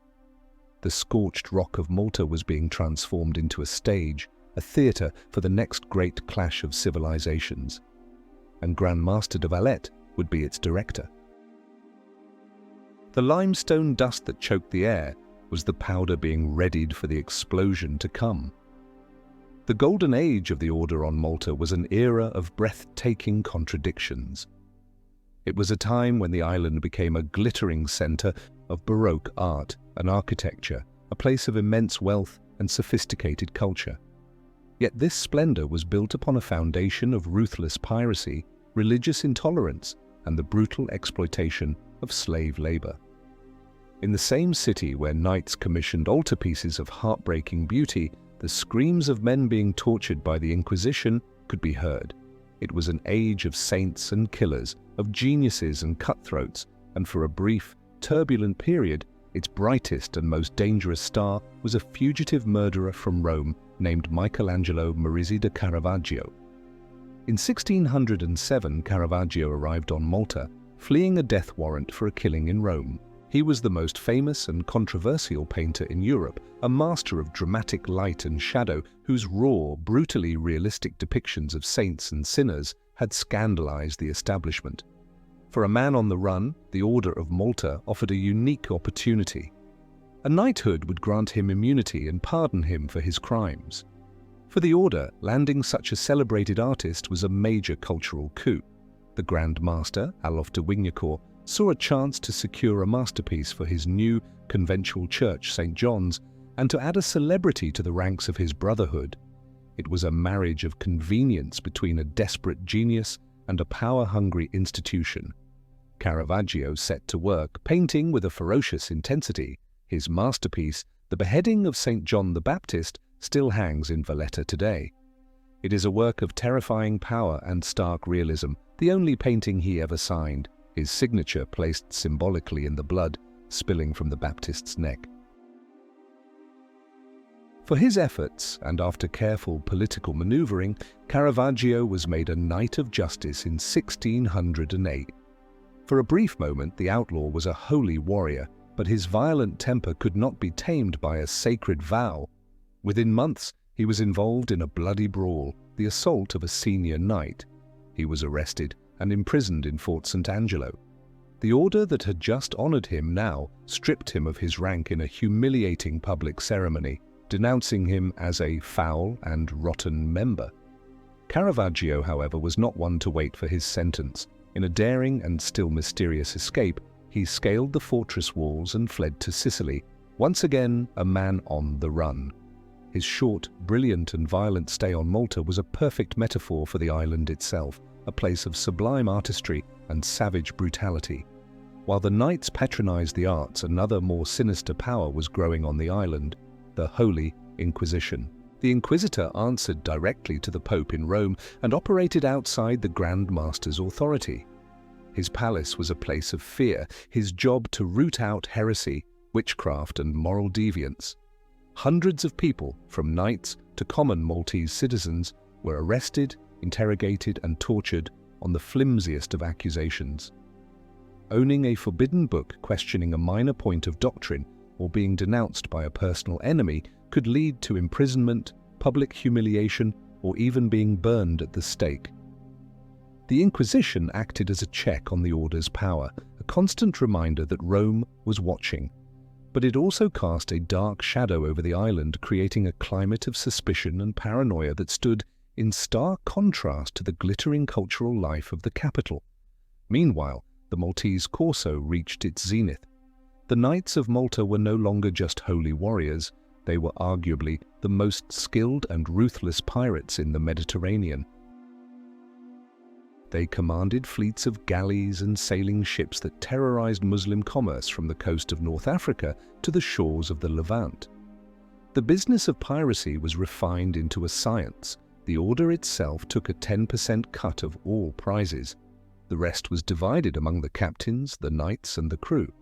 The scorched rock of Malta was being transformed into a stage, a theatre for the next great clash of civilizations. And Grand Master de Valette would be its director. The limestone dust that choked the air was the powder being readied for the explosion to come. The golden age of the Order on Malta was an era of breathtaking contradictions. It was a time when the island became a glittering centre of Baroque art and architecture, a place of immense wealth and sophisticated culture. Yet this splendour was built upon a foundation of ruthless piracy, religious intolerance, and the brutal exploitation of slave labour. In the same city where knights commissioned altarpieces of heartbreaking beauty, the screams of men being tortured by the Inquisition could be heard. It was an age of saints and killers, of geniuses and cutthroats, and for a brief, turbulent period, its brightest and most dangerous star was a fugitive murderer from Rome named Michelangelo Merisi da Caravaggio. In 1607, Caravaggio arrived on Malta, fleeing a death warrant for a killing in Rome. He was the most famous and controversial painter in Europe, a master of dramatic light and shadow whose raw, brutally realistic depictions of saints and sinners had scandalized the establishment. For a man on the run, the Order of Malta offered a unique opportunity. A knighthood would grant him immunity and pardon him for his crimes. For the Order, landing such a celebrated artist was a major cultural coup. The Grand Master, Alof de Wignacourt, saw a chance to secure a masterpiece for his new conventual church, St. John's, and to add a celebrity to the ranks of his brotherhood. It was a marriage of convenience between a desperate genius and a power-hungry institution. Caravaggio set to work, painting with a ferocious intensity. His masterpiece, The Beheading of St. John the Baptist, still hangs in Valletta today. It is a work of terrifying power and stark realism, the only painting he ever signed, his signature placed symbolically in the blood spilling from the Baptist's neck. For his efforts, and after careful political maneuvering, Caravaggio was made a Knight of Justice in 1608. For a brief moment, the outlaw was a holy warrior, but his violent temper could not be tamed by a sacred vow. Within months, he was involved in a bloody brawl, the assault of a senior knight. He was arrested and imprisoned in Fort St. Angelo. The order that had just honored him now stripped him of his rank in a humiliating public ceremony, denouncing him as a foul and rotten member. Caravaggio, however, was not one to wait for his sentence. In a daring and still mysterious escape, he scaled the fortress walls and fled to Sicily, once again a man on the run. His short, brilliant and violent stay on Malta was a perfect metaphor for the island itself, a place of sublime artistry and savage brutality. While the knights patronized the arts, another more sinister power was growing on the island, the Holy Inquisition. The Inquisitor answered directly to the Pope in Rome and operated outside the Grand Master's authority. His palace was a place of fear, his job to root out heresy, witchcraft and moral deviance. Hundreds of people, from knights to common Maltese citizens, were arrested, interrogated and tortured on the flimsiest of accusations. Owning a forbidden book questioning a minor point of doctrine or being denounced by a personal enemy could lead to imprisonment, public humiliation, or even being burned at the stake. The Inquisition acted as a check on the order's power, a constant reminder that Rome was watching. But it also cast a dark shadow over the island, creating a climate of suspicion and paranoia that stood in stark contrast to the glittering cultural life of the capital. Meanwhile, the Maltese Corso reached its zenith. The Knights of Malta were no longer just holy warriors, they were arguably the most skilled and ruthless pirates in the Mediterranean. They commanded fleets of galleys and sailing ships that terrorized Muslim commerce from the coast of North Africa to the shores of the Levant. The business of piracy was refined into a science. The order itself took a 10% cut of all prizes. The rest was divided among the captains, the knights, and the crew.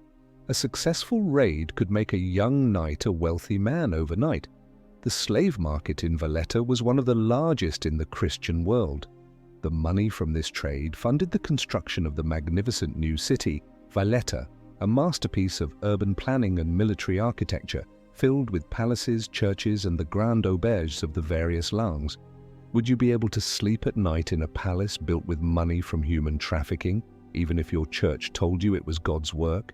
A successful raid could make a young knight a wealthy man overnight. The slave market in Valletta was one of the largest in the Christian world. The money from this trade funded the construction of the magnificent new city, Valletta, a masterpiece of urban planning and military architecture, filled with palaces, churches, and the grand auberges of the various langues. Would you be able to sleep at night in a palace built with money from human trafficking, even if your church told you it was God's work?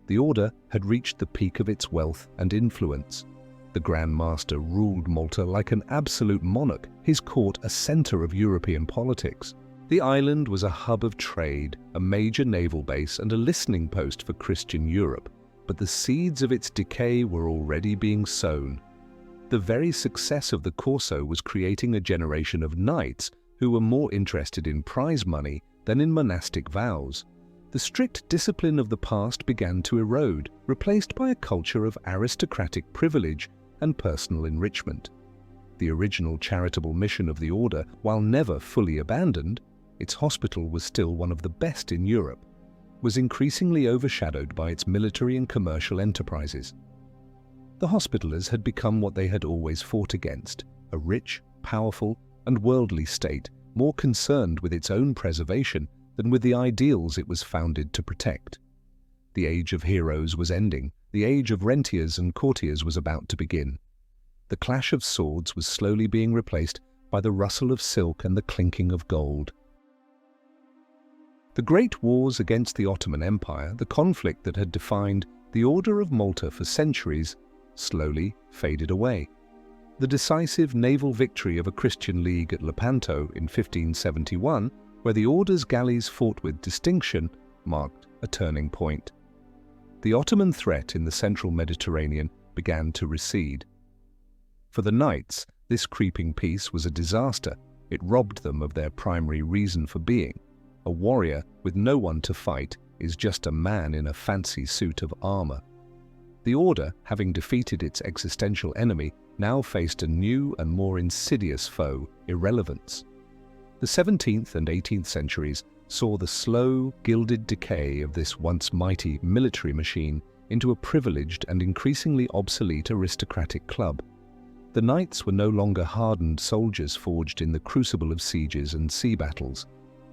The order had reached the peak of its wealth and influence. The Grand Master ruled Malta like an absolute monarch, his court a center of European politics. The island was a hub of trade, a major naval base, and a listening post for Christian Europe, but the seeds of its decay were already being sown. The very success of the Corso was creating a generation of knights who were more interested in prize money than in monastic vows. The strict discipline of the past began to erode, replaced by a culture of aristocratic privilege and personal enrichment. The original charitable mission of the order, while never fully abandoned, its hospital was still one of the best in Europe, was increasingly overshadowed by its military and commercial enterprises. The Hospitallers had become what they had always fought against, a rich, powerful, and worldly state, more concerned with its own preservation than with the ideals it was founded to protect. The age of heroes was ending, the age of rentiers and courtiers was about to begin. The clash of swords was slowly being replaced by the rustle of silk and the clinking of gold. The great wars against the Ottoman Empire, the conflict that had defined the Order of Malta for centuries, slowly faded away. The decisive naval victory of a Christian league at Lepanto in 1571, where the Order's galleys fought with distinction, marked a turning point. The Ottoman threat in the central Mediterranean began to recede. For the knights, this creeping peace was a disaster. It robbed them of their primary reason for being. A warrior with no one to fight is just a man in a fancy suit of armor. The Order, having defeated its existential enemy, now faced a new and more insidious foe, irrelevance. The 17th and 18th centuries saw the slow, gilded decay of this once mighty military machine into a privileged and increasingly obsolete aristocratic club. The knights were no longer hardened soldiers forged in the crucible of sieges and sea battles.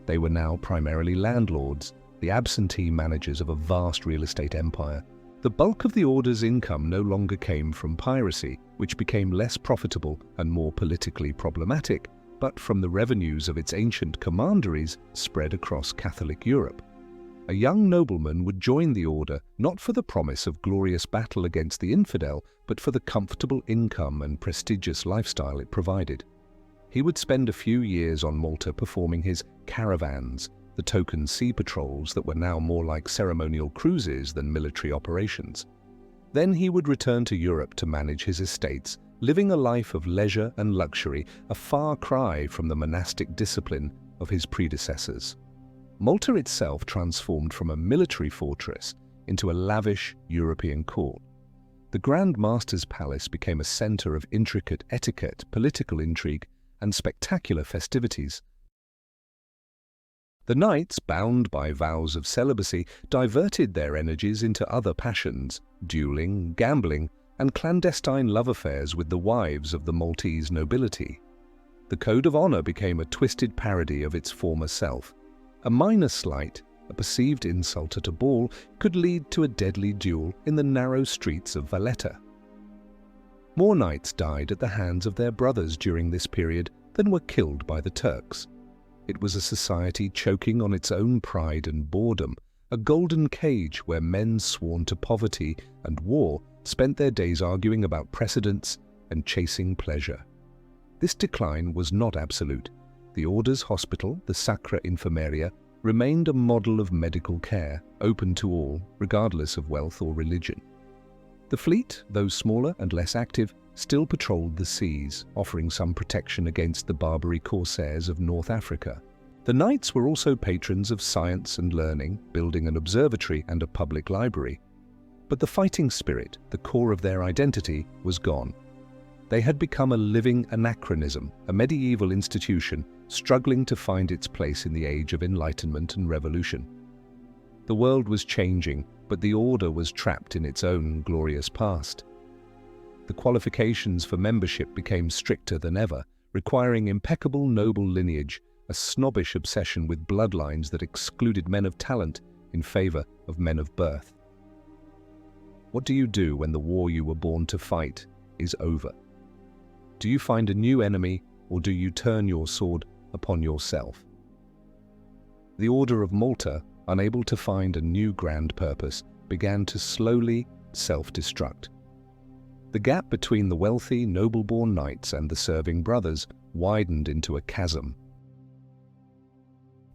They were now primarily landlords, the absentee managers of a vast real estate empire. The bulk of the Order's income no longer came from piracy, which became less profitable and more politically problematic, but from the revenues of its ancient commanderies spread across Catholic Europe. A young nobleman would join the Order not for the promise of glorious battle against the infidel, but for the comfortable income and prestigious lifestyle it provided. He would spend a few years on Malta performing his caravans, the token sea patrols that were now more like ceremonial cruises than military operations. Then he would return to Europe to manage his estates, living a life of leisure and luxury, a far cry from the monastic discipline of his predecessors. Malta itself transformed from a military fortress into a lavish European court. The Grand Master's palace became a center of intricate etiquette, political intrigue, and spectacular festivities. The knights, bound by vows of celibacy, diverted their energies into other passions, dueling, gambling, and clandestine love affairs with the wives of the Maltese nobility. The code of honor became a twisted parody of its former self. A minor slight, a perceived insult at a ball, could lead to a deadly duel in the narrow streets of Valletta. More knights died at the hands of their brothers during this period than were killed by the Turks. It was a society choking on its own pride and boredom, a golden cage where men sworn to poverty and war spent their days arguing about precedents and chasing pleasure. This decline was not absolute. The Order's hospital, the Sacra Infermeria, remained a model of medical care, open to all, regardless of wealth or religion. The fleet, though smaller and less active, still patrolled the seas, offering some protection against the Barbary corsairs of North Africa. The knights were also patrons of science and learning, building an observatory and a public library. But the fighting spirit, the core of their identity, was gone. They had become a living anachronism, a medieval institution struggling to find its place in the age of enlightenment and revolution. The world was changing, but the Order was trapped in its own glorious past. The qualifications for membership became stricter than ever, requiring impeccable noble lineage, a snobbish obsession with bloodlines that excluded men of talent in favor of men of birth. What do you do when the war you were born to fight is over? Do you find a new enemy, or do you turn your sword upon yourself? The Order of Malta, unable to find a new grand purpose, began to slowly self-destruct. The gap between the wealthy, noble-born knights and the serving brothers widened into a chasm.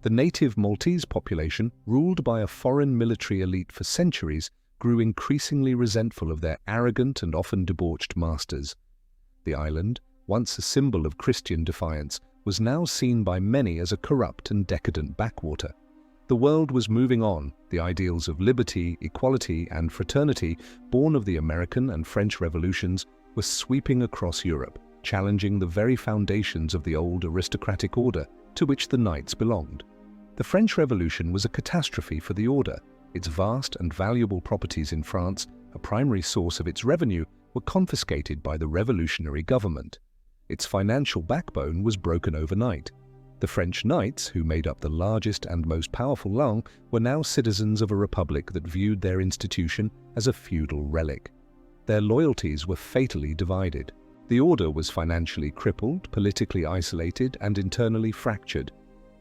The native Maltese population, ruled by a foreign military elite for centuries, grew increasingly resentful of their arrogant and often debauched masters. The island, once a symbol of Christian defiance, was now seen by many as a corrupt and decadent backwater. The world was moving on. The ideals of liberty, equality, and fraternity, born of the American and French revolutions, were sweeping across Europe, challenging the very foundations of the old aristocratic order to which the knights belonged. The French Revolution was a catastrophe for the Order. Its vast and valuable properties in France, a primary source of its revenue, were confiscated by the revolutionary government. Its financial backbone was broken overnight. The French knights, who made up the largest and most powerful langue, were now citizens of a republic that viewed their institution as a feudal relic. Their loyalties were fatally divided. The order was financially crippled, politically isolated, and internally fractured.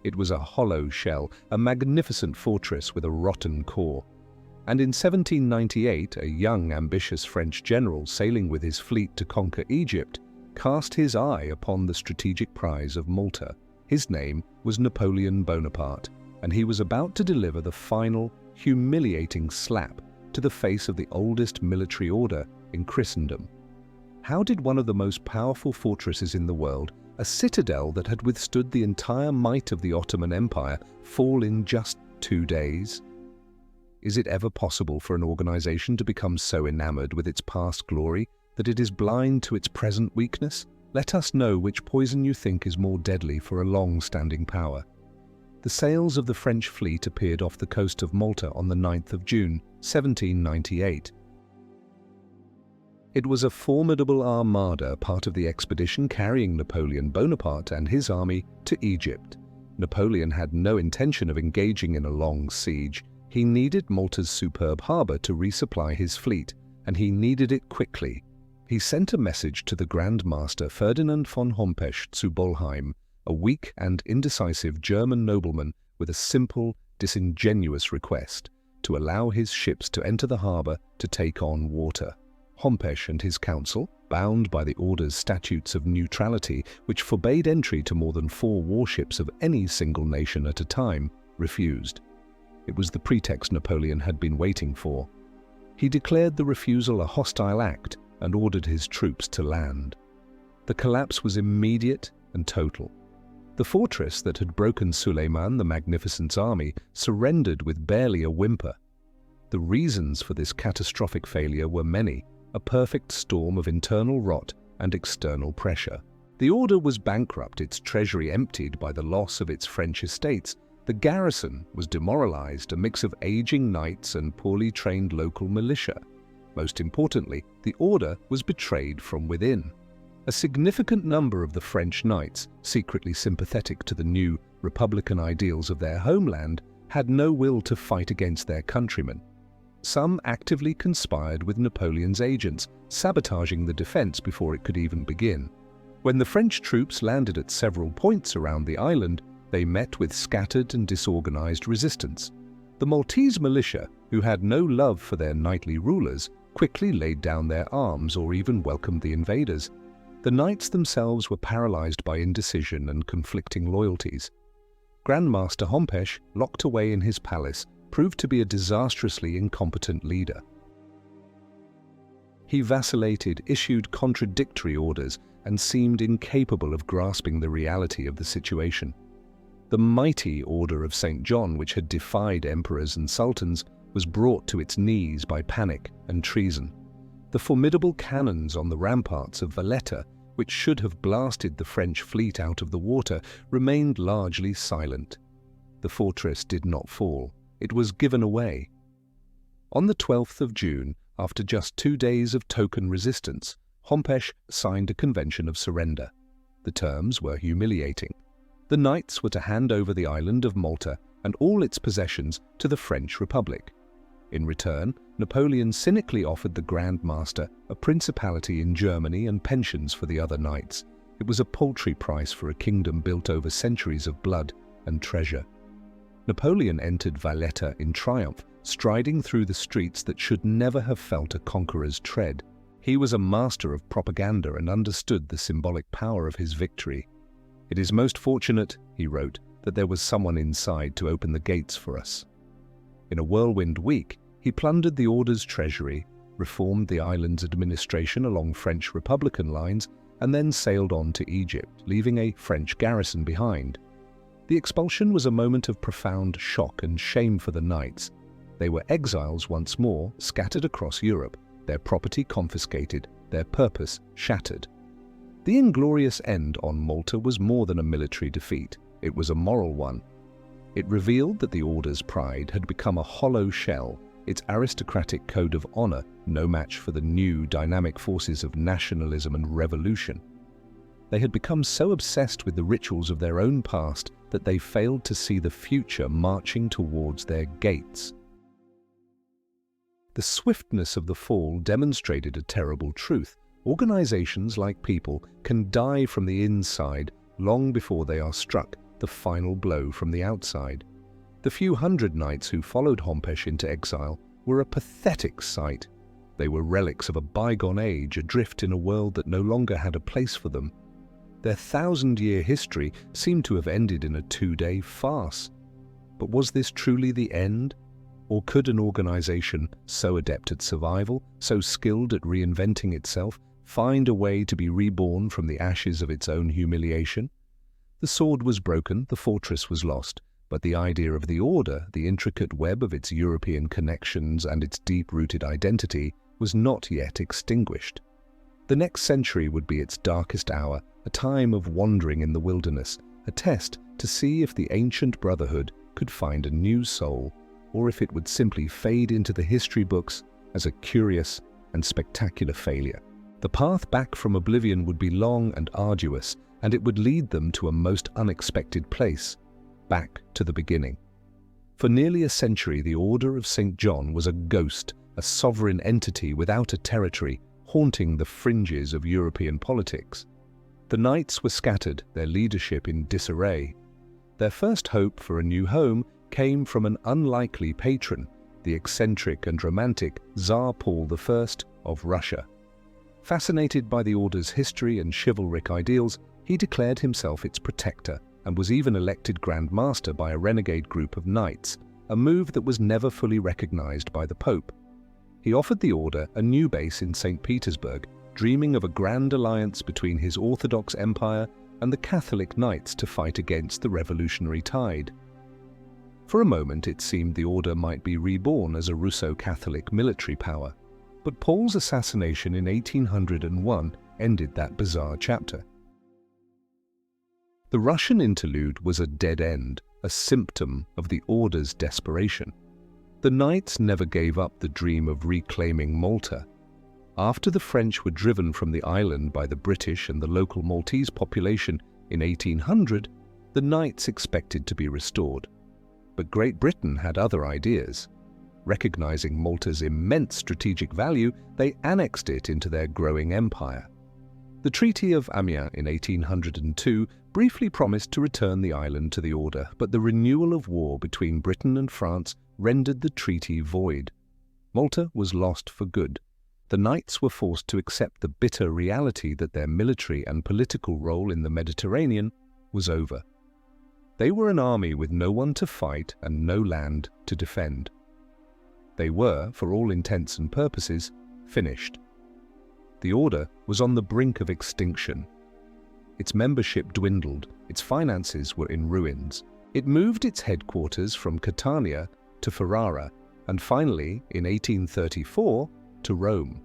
It was a hollow shell, a magnificent fortress with a rotten core. And in 1798, a young, ambitious French general sailing with his fleet to conquer Egypt cast his eye upon the strategic prize of Malta. His name was Napoleon Bonaparte, and he was about to deliver the final, humiliating slap to the face of the oldest military order in Christendom. How did one of the most powerful fortresses in the world, a citadel that had withstood the entire might of the Ottoman Empire, fall in just 2 days? Is it ever possible for an organization to become so enamored with its past glory that it is blind to its present weakness? Let us know which poison you think is more deadly for a long-standing power. The sails of the French fleet appeared off the coast of Malta on the 9th of June, 1798. It was a formidable armada, part of the expedition carrying Napoleon Bonaparte and his army to Egypt. Napoleon had no intention of engaging in a long siege. He needed Malta's superb harbour to resupply his fleet, and he needed it quickly. He sent a message to the Grand Master Ferdinand von Hompesch zu Bolheim, a weak and indecisive German nobleman, with a simple, disingenuous request to allow his ships to enter the harbour to take on water. Hompesch and his council, bound by the order's statutes of neutrality, which forbade entry to more than 4 warships of any single nation at a time, refused. It was the pretext Napoleon had been waiting for. He declared the refusal a hostile act and ordered his troops to land. The collapse was immediate and total. The fortress that had broken Suleiman the Magnificent's army surrendered with barely a whimper. The reasons for this catastrophic failure were many, a perfect storm of internal rot and external pressure. The order was bankrupt, its treasury emptied by the loss of its French estates. The garrison was demoralized, a mix of aging knights and poorly trained local militia. Most importantly, the order was betrayed from within. A significant number of the French knights, secretly sympathetic to the new republican ideals of their homeland, had no will to fight against their countrymen. Some actively conspired with Napoleon's agents, sabotaging the defense before it could even begin. When the French troops landed at several points around the island, they met with scattered and disorganized resistance. The Maltese militia, who had no love for their knightly rulers, quickly laid down their arms or even welcomed the invaders. The knights themselves were paralyzed by indecision and conflicting loyalties. Grand Master Hompesch, locked away in his palace, proved to be a disastrously incompetent leader. He vacillated, issued contradictory orders, and seemed incapable of grasping the reality of the situation. The mighty Order of St. John, which had defied emperors and sultans, was brought to its knees by panic and treason. The formidable cannons on the ramparts of Valletta, which should have blasted the French fleet out of the water, remained largely silent. The fortress did not fall. It was given away. On the 12th of June, after just 2 days of token resistance, Hompesch signed a convention of surrender. The terms were humiliating. The knights were to hand over the island of Malta and all its possessions to the French Republic. In return, Napoleon cynically offered the Grand Master a principality in Germany and pensions for the other knights. It was a paltry price for a kingdom built over centuries of blood and treasure. Napoleon entered Valletta in triumph, striding through the streets that should never have felt a conqueror's tread. He was a master of propaganda and understood the symbolic power of his victory. "It is most fortunate," he wrote, "that there was someone inside to open the gates for us." In a whirlwind week, he plundered the order's treasury, reformed the island's administration along French Republican lines, and then sailed on to Egypt, leaving a French garrison behind. The expulsion was a moment of profound shock and shame for the knights. They were exiles once more, scattered across Europe, their property confiscated, their purpose shattered. The inglorious end on Malta was more than a military defeat. It was a moral one. It revealed that the order's pride had become a hollow shell, its aristocratic code of honor no match for the new, dynamic forces of nationalism and revolution. They had become so obsessed with the rituals of their own past that they failed to see the future marching towards their gates. The swiftness of the fall demonstrated a terrible truth. Organizations, like people, can die from the inside long before they are struck the final blow from the outside. The few hundred knights who followed Hompesh into exile were a pathetic sight. They were relics of a bygone age, adrift in a world that no longer had a place for them. Their 1,000-year history seemed to have ended in a 2-day farce. But was this truly the end? Or could an organization so adept at survival, so skilled at reinventing itself, find a way to be reborn from the ashes of its own humiliation? The sword was broken, the fortress was lost, but the idea of the Order, the intricate web of its European connections and its deep-rooted identity, was not yet extinguished. The next century would be its darkest hour, a time of wandering in the wilderness, a test to see if the ancient brotherhood could find a new soul, or if it would simply fade into the history books as a curious and spectacular failure. The path back from oblivion would be long and arduous, and it would lead them to a most unexpected place, back to the beginning. For nearly a century, the Order of St. John was a ghost, a sovereign entity without a territory, haunting the fringes of European politics. The knights were scattered, their leadership in disarray. Their first hope for a new home came from an unlikely patron, the eccentric and romantic Tsar Paul I of Russia. Fascinated by the Order's history and chivalric ideals, he declared himself its protector and was even elected Grand Master by a renegade group of knights, a move that was never fully recognized by the Pope. He offered the Order a new base in St. Petersburg, dreaming of a grand alliance between his Orthodox Empire and the Catholic Knights to fight against the revolutionary tide. For a moment it seemed the Order might be reborn as a Russo-Catholic military power, but Paul's assassination in 1801 ended that bizarre chapter. The Russian interlude was a dead end, a symptom of the Order's desperation. The Knights never gave up the dream of reclaiming Malta. After the French were driven from the island by the British and the local Maltese population in 1800, the Knights expected to be restored. But Great Britain had other ideas. Recognizing Malta's immense strategic value, they annexed it into their growing empire. The Treaty of Amiens in 1802 briefly promised to return the island to the Order, but the renewal of war between Britain and France rendered the treaty void. Malta was lost for good. The Knights were forced to accept the bitter reality that their military and political role in the Mediterranean was over. They were an army with no one to fight and no land to defend. They were, for all intents and purposes, finished. The Order was on the brink of extinction. Its membership dwindled, its finances were in ruins. It moved its headquarters from Catania to Ferrara, and finally, in 1834, to Rome.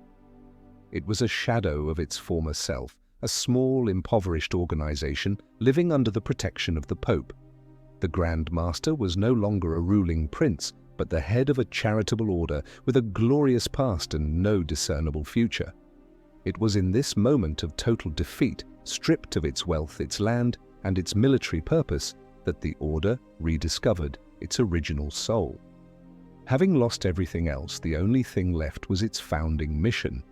It was a shadow of its former self, a small, impoverished organization living under the protection of the Pope. The Grand Master was no longer a ruling prince, but the head of a charitable order with a glorious past and no discernible future. It was in this moment of total defeat, stripped of its wealth, its land, and its military purpose, that the Order rediscovered its original soul. Having lost everything else, the only thing left was its founding mission,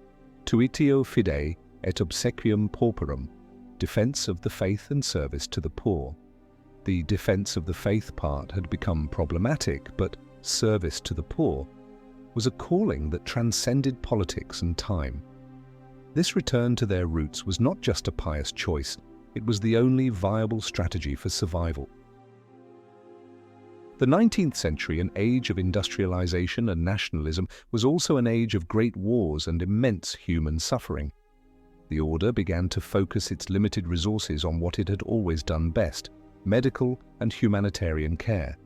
Tuitio Fidei et Obsequium Pauperum, defense of the faith and service to the poor. The defense of the faith part had become problematic, but service to the poor was a calling that transcended politics and time. This return to their roots was not just a pious choice, it was the only viable strategy for survival. The 19th century, an age of industrialization and nationalism, was also an age of great wars and immense human suffering. The Order began to focus its limited resources on what it had always done best: medical and humanitarian care.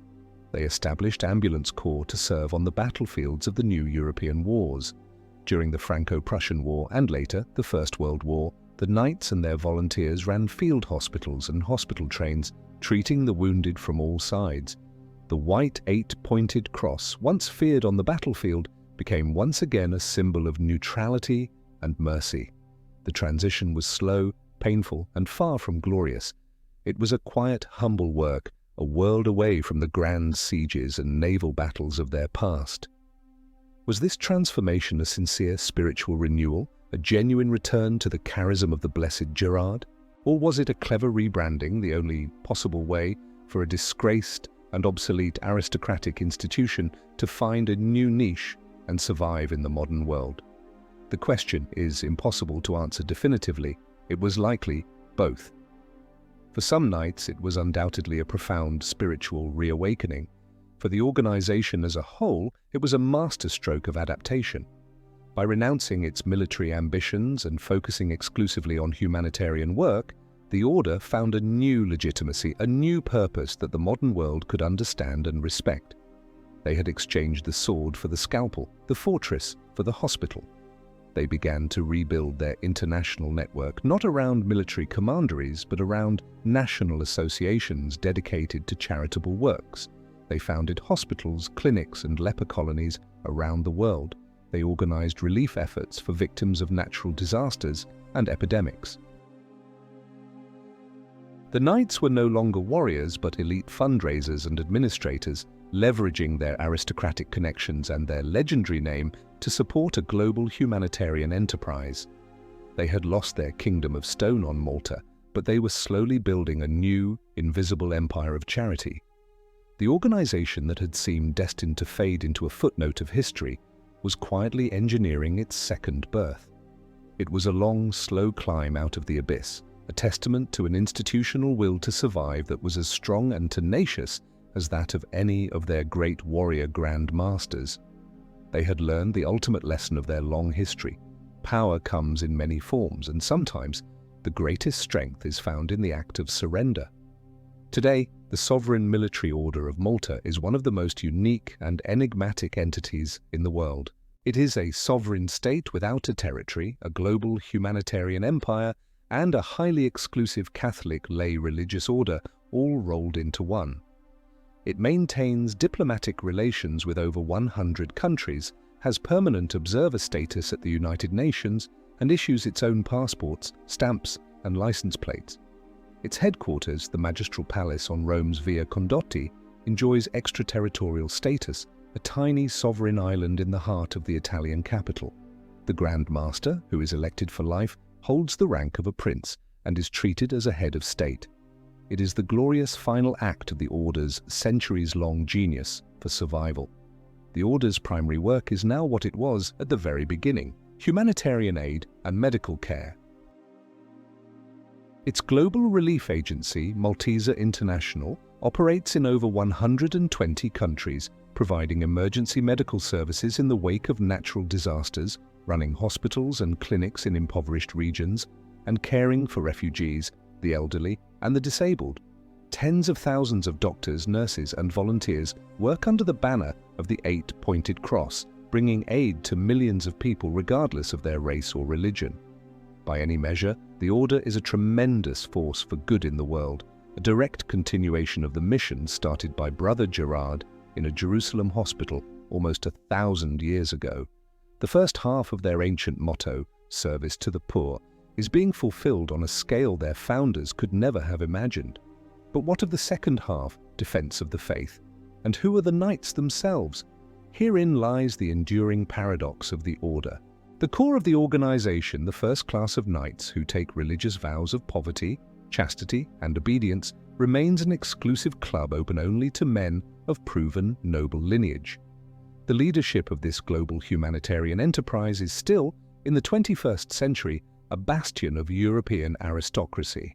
They established ambulance corps to serve on the battlefields of the new European wars. During the Franco-Prussian War and later the First World War, the Knights and their volunteers ran field hospitals and hospital trains, treating the wounded from all sides. The white 8-pointed cross, once feared on the battlefield, became once again a symbol of neutrality and mercy. The transition was slow, painful, and far from glorious. It was a quiet, humble work, a world away from the grand sieges and naval battles of their past. Was this transformation a sincere spiritual renewal, a genuine return to the charism of the blessed Gerard? Or was it a clever rebranding, the only possible way for a disgraced and obsolete aristocratic institution to find a new niche and survive in the modern world? The question is impossible to answer definitively. It was likely both. For some knights, it was undoubtedly a profound spiritual reawakening. For the organization as a whole, it was a masterstroke of adaptation. By renouncing its military ambitions and focusing exclusively on humanitarian work, the Order found a new legitimacy, a new purpose that the modern world could understand and respect. They had exchanged the sword for the scalpel, the fortress for the hospital. They began to rebuild their international network, not around military commanderies, but around national associations dedicated to charitable works. They founded hospitals, clinics, and leper colonies around the world. They organized relief efforts for victims of natural disasters and epidemics. The knights were no longer warriors, but elite fundraisers and administrators, leveraging their aristocratic connections and their legendary name to support a global humanitarian enterprise. They had lost their kingdom of stone on Malta, but they were slowly building a new, invisible empire of charity. The organization that had seemed destined to fade into a footnote of history was quietly engineering its second birth. It was a long, slow climb out of the abyss, a testament to an institutional will to survive that was as strong and tenacious as that of any of their great warrior grand masters. They had learned the ultimate lesson of their long history. Power comes in many forms, and sometimes the greatest strength is found in the act of surrender. Today, the sovereign military order of Malta is one of the most unique and enigmatic entities in the world. It is a sovereign state without a territory, a global humanitarian empire, and a highly exclusive Catholic lay religious order, all rolled into one. It maintains diplomatic relations with over 100 countries, has permanent observer status at the United Nations, and issues its own passports, stamps, and license plates. Its headquarters, the Magistral Palace on Rome's Via Condotti, enjoys extraterritorial status, a tiny sovereign island in the heart of the Italian capital. The Grand Master, who is elected for life, holds the rank of a prince and is treated as a head of state. It is the glorious final act of the Order's centuries-long genius for survival. The Order's primary work is now what it was at the very beginning: humanitarian aid and medical care. Its global relief agency, Malteser International, operates in over 120 countries, providing emergency medical services in the wake of natural disasters, running hospitals and clinics in impoverished regions, and caring for refugees, the elderly, and the disabled. Tens of thousands of doctors, nurses, and volunteers work under the banner of the 8-pointed cross, bringing aid to millions of people regardless of their race or religion. By any measure, the Order is a tremendous force for good in the world, a direct continuation of the mission started by Brother Gerard in a Jerusalem hospital almost 1,000 years ago. The first half of their ancient motto, service to the poor, is being fulfilled on a scale their founders could never have imagined. But what of the second half, defense of the faith? And who are the knights themselves? Herein lies the enduring paradox of the Order. The core of the organization, the first class of knights who take religious vows of poverty, chastity, and obedience, remains an exclusive club open only to men of proven noble lineage. The leadership of this global humanitarian enterprise is still, in the 21st century, a bastion of European aristocracy.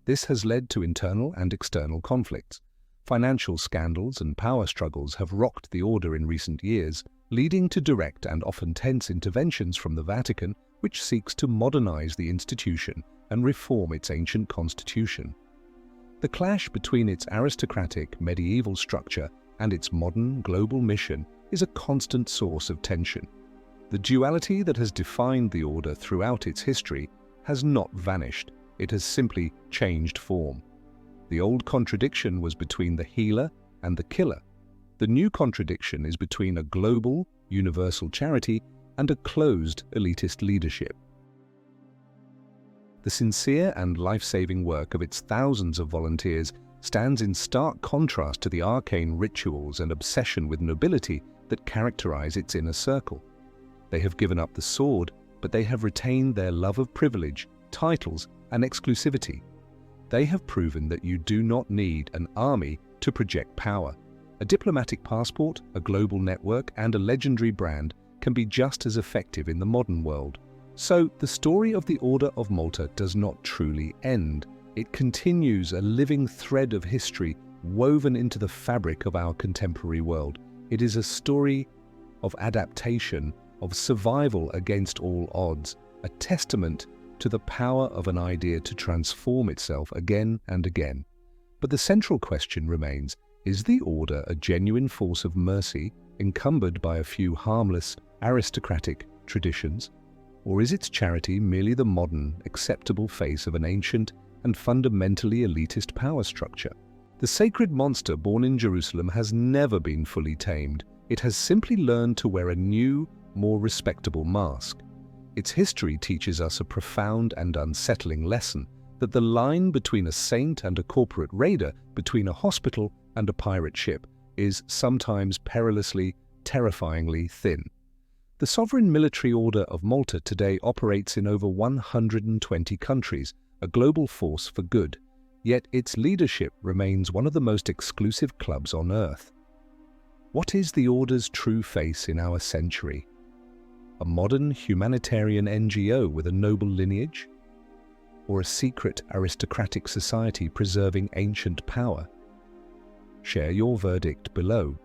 This has led to internal and external conflicts. Financial scandals and power struggles have rocked the Order in recent years, leading to direct and often tense interventions from the Vatican, which seeks to modernize the institution and reform its ancient constitution. The clash between its aristocratic medieval structure and its modern global mission is a constant source of tension. The duality that has defined the Order throughout its history has not vanished, it has simply changed form. The old contradiction was between the healer and the killer. The new contradiction is between a global, universal charity and a closed, elitist leadership. The sincere and life-saving work of its thousands of volunteers stands in stark contrast to the arcane rituals and obsession with nobility that characterize its inner circle. They have given up the sword but they have retained their love of privilege, titles, and exclusivity. They have proven that you do not need an army to project power. A diplomatic passport, a global network, and a legendary brand can be just as effective in the modern world. So, the story of the Order of Malta does not truly end. It continues, a living thread of history woven into the fabric of our contemporary world. It is a story of adaptation, of survival against all odds, a testament to the power of an idea to transform itself again and again. But the central question remains, is the Order a genuine force of mercy encumbered by a few harmless, aristocratic traditions? Or is its charity merely the modern, acceptable face of an ancient and fundamentally elitist power structure? The sacred monster born in Jerusalem has never been fully tamed. It has simply learned to wear a new, more respectable mask. Its history teaches us a profound and unsettling lesson, that the line between a saint and a corporate raider, between a hospital and a pirate ship, is sometimes perilously, terrifyingly thin. The sovereign military Order of Malta today operates in over 120 countries, a global force for good, yet its leadership remains one of the most exclusive clubs on earth. What is the Order's true face in our century? A modern humanitarian NGO with a noble lineage? Or a secret aristocratic society preserving ancient power? Share your verdict below.